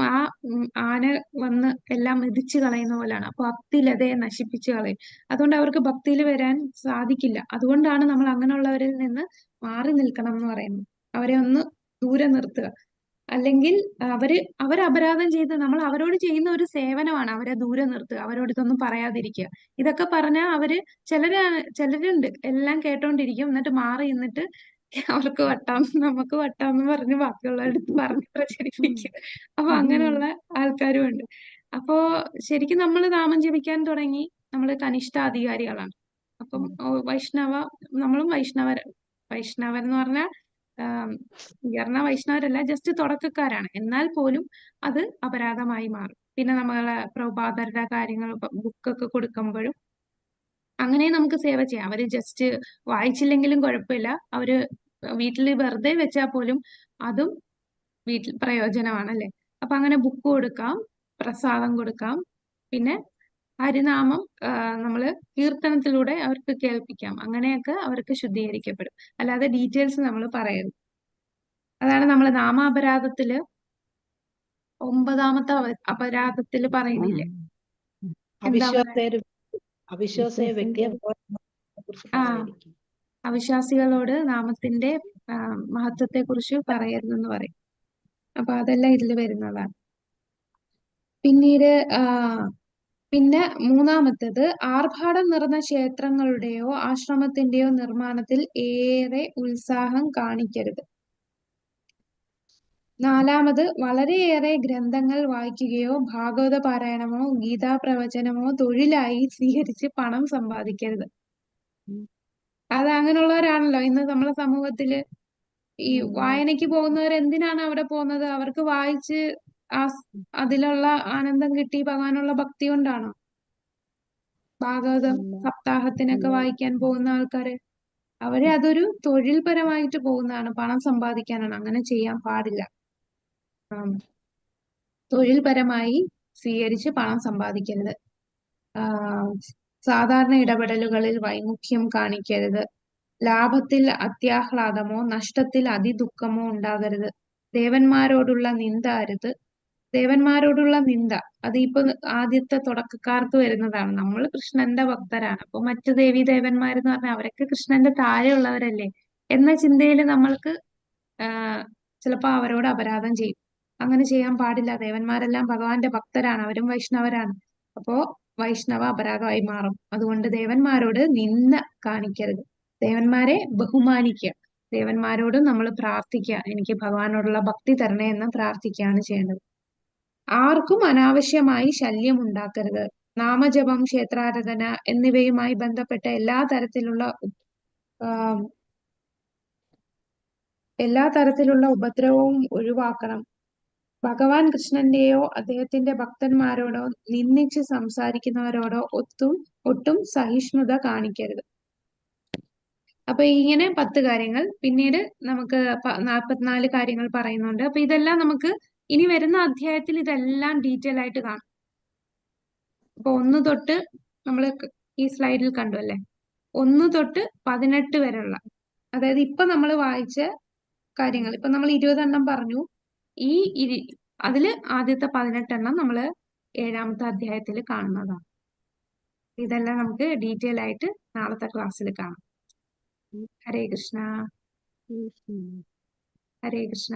ആന വന്ന് എല്ലാം മെതിച്ചു കളയുന്ന പോലെയാണ്. അപ്പൊ ഭക്തിലതയെ നശിപ്പിച്ചു കളയും. അതുകൊണ്ട് അവർക്ക് ഭക്തിയിൽ വരാൻ സാധിക്കില്ല. അതുകൊണ്ടാണ് നമ്മൾ അങ്ങനെയുള്ളവരിൽ നിന്ന് മാറി നിൽക്കണം എന്ന് പറയുന്നത്. അവരെ ഒന്ന് ദൂരെ നിർത്തുക. അല്ലെങ്കിൽ അവർ അപരാധം ചെയ്ത് നമ്മൾ അവരോട് ചെയ്യുന്ന ഒരു സേവനമാണ് അവരെ ദൂരെ നിർത്തുക, അവരോട് ഇതൊന്നും പറയാതിരിക്കുക. ഇതൊക്കെ പറഞ്ഞാൽ ചിലരുണ്ട് എല്ലാം കേട്ടോണ്ടിരിക്കും, എന്നിട്ട് മാറി നിന്നിട്ട് അവർക്ക് നമുക്ക് വട്ടാന്ന് പറഞ്ഞ് ബാക്കിയുള്ളവരടുത്ത് പറഞ്ഞ് പ്രചരിപ്പിക്കും. അപ്പൊ അങ്ങനെയുള്ള ആൾക്കാരും ഉണ്ട്. അപ്പോ ശരിക്കും നമ്മൾ നാമം ജപിക്കാൻ തുടങ്ങി നമ്മൾ കനിഷ്ഠാധികാരികളാണ്. അപ്പം നമ്മളും വൈഷ്ണവരെന്ന് പറഞ്ഞാൽ ഉയർന്ന വൈഷ്ണവരല്ല, ജസ്റ്റ് തുടക്കക്കാരാണ്. എന്നാൽ പോലും അത് അപരാധമായി മാറും. പിന്നെ നമ്മളെ പ്രഭുപാദരുടെ കാര്യങ്ങൾ ബുക്കൊക്കെ കൊടുക്കുമ്പോഴും അങ്ങനെ നമുക്ക് സേവ ചെയ്യാം. അവര് ജസ്റ്റ് വായിച്ചില്ലെങ്കിലും കുഴപ്പമില്ല, അവര് വീട്ടിൽ വെറുതെ വെച്ചാൽ പോലും അതും വീട്ടിൽ പ്രയോജനമാണല്ലേ. അപ്പൊ അങ്ങനെ ബുക്ക് കൊടുക്കാം, പ്രസാദം കൊടുക്കാം, പിന്നെ ഹരിനാമം നമ്മള് കീർത്തനത്തിലൂടെ അവർക്ക് കേൾപ്പിക്കാം. അങ്ങനെയൊക്കെ അവർക്ക് ശുദ്ധീകരിക്കപ്പെടും. അല്ലാതെ ഡീറ്റെയിൽസ് നമ്മൾ പറയരുത്. അതാണ് നമ്മൾ നാമാപരാധത്തില് 9ാമത്തെ അപരാധത്തിൽ പറയുന്നില്ലേ, എന്താ അവിശ്വാസ വ്യക്തിയെ അവിശ്വാസികളോട് നാമത്തിന്റെ മഹത്വത്തെ കുറിച്ച് പറയരുതെന്ന് പറയും. അപ്പൊ അതെല്ലാം ഇതിൽ വരുന്നതാണ്. പിന്നീട് പിന്നെ 3ാമത്തേത്, ആർഭാടം നിറഞ്ഞ ക്ഷേത്രങ്ങളുടെയോ ആശ്രമത്തിന്റെയോ നിർമ്മാണത്തിൽ ഏറെ ഉത്സാഹം കാണിക്കരുത്. 4ാമത്, വളരെയേറെ ഗ്രന്ഥങ്ങൾ വായിക്കുകയോ ഭാഗവത പാരായണമോ ഗീതാപ്രവചനമോ തൊഴിലായി സ്വീകരിച്ച് പണം സമ്പാദിക്കരുത്. അത് അങ്ങനെയുള്ളവരാണല്ലോ ഇന്ന് നമ്മളെ സമൂഹത്തില്. ഈ വായനയ്ക്ക് പോകുന്നവർ എന്തിനാണ് അവിടെ പോകുന്നത്? അവർക്ക് വായിച്ച് അതിലുള്ള ആനന്ദം കിട്ടി ഭഗവാനുള്ള ഭക്തി കൊണ്ടാണോ? ഭാഗവതം സപ്താഹത്തിനൊക്കെ വായിക്കാൻ പോകുന്ന ആൾക്കാര് അവര് അതൊരു തൊഴിൽപരമായിട്ട് പോകുന്നതാണ്, പണം സമ്പാദിക്കാനാണ്. അങ്ങനെ ചെയ്യാൻ പാടില്ല. തൊഴിൽപരമായി സ്വീകരിച്ച് പണം സമ്പാദിക്കരുത്. സാധാരണ ഇടപെടലുകളിൽ വൈമുഖ്യം കാണിക്കരുത്. ലാഭത്തിൽ അത്യാഹ്ലാദമോ നഷ്ടത്തിൽ അതിദുഃഖമോ ഉണ്ടാകരുത്. ദേവന്മാരോടുള്ള നിന്ദ അരുത്. ദേവന്മാരോടുള്ള നിന്ദ അതിപ്പോ ആദ്യത്തെ തുടക്കക്കാർക്ക് വരുന്നതാണ്. നമ്മൾ കൃഷ്ണന്റെ ഭക്തരാണ്, അപ്പൊ മറ്റു ദേവീദേവന്മാരെന്ന് പറഞ്ഞാൽ അവരൊക്കെ കൃഷ്ണന്റെ താഴെയുള്ളവരല്ലേ എന്ന ചിന്തയിൽ നമ്മൾക്ക് ചിലപ്പോ അവരോട് അപരാധം ചെയ്യും. അങ്ങനെ ചെയ്യാൻ പാടില്ല. ദേവന്മാരെല്ലാം ഭഗവാന്റെ ഭക്തരാണ്, അവരും വൈഷ്ണവരാണ്. അപ്പോ വൈഷ്ണവ അപരാധമായി മാറും. അതുകൊണ്ട് ദേവന്മാരോട് നിന്ദ കാണിക്കരുത്. ദേവന്മാരെ ബഹുമാനിക്കുക. ദേവന്മാരോട് നമ്മൾ പ്രാർത്ഥിക്കുക, എനിക്ക് ഭഗവാനോടുള്ള ഭക്തി തരണേ എന്ന് പ്രാർത്ഥിക്കുകയാണ് ചെയ്യേണ്ടത്. ആർക്കും അനാവശ്യമായി ശല്യം ഉണ്ടാക്കരുത്. നാമജപം, ക്ഷേത്രാരാധന എന്നിവയുമായി ബന്ധപ്പെട്ട എല്ലാ തരത്തിലുള്ള ഉപദ്രവവും ഒഴിവാക്കണം. ഭഗവാൻ കൃഷ്ണന്റെയോ അദ്ദേഹത്തിന്റെ ഭക്തന്മാരോടോ നിന്ദിച്ച് സംസാരിക്കുന്നവരോടോ ഒട്ടും സഹിഷ്ണുത കാണിക്കരുത്. അപ്പൊ ഇങ്ങനെ 10 കാര്യങ്ങൾ, പിന്നീട് നമുക്ക് 44 കാര്യങ്ങൾ പറയുന്നുണ്ട്. അപ്പൊ ഇതെല്ലാം നമുക്ക് ഇനി വരുന്ന അധ്യായത്തിൽ ഇതെല്ലാം ഡീറ്റെയിൽ ആയിട്ട് കാണാം. അപ്പൊ 1 തൊട്ട് നമ്മൾ ഈ സ്ലൈഡിൽ കണ്ടു അല്ലേ, 1 തൊട്ട് 18 വരെയുള്ള, അതായത് ഇപ്പൊ നമ്മൾ വായിച്ച കാര്യങ്ങൾ, ഇപ്പൊ നമ്മൾ 20 എണ്ണം പറഞ്ഞു. അതില് ആദ്യത്തെ 18 എണ്ണം നമ്മള് 7ാമത്തെ അധ്യായത്തിൽ കാണുന്നതാണ്. ഇതെല്ലാം നമുക്ക് ഡീറ്റെയിൽ ആയിട്ട് നാളത്തെ ക്ലാസ്സിൽ കാണാം. ഹരേ കൃഷ്ണ. ഉം. ഹരേ കൃഷ്ണ.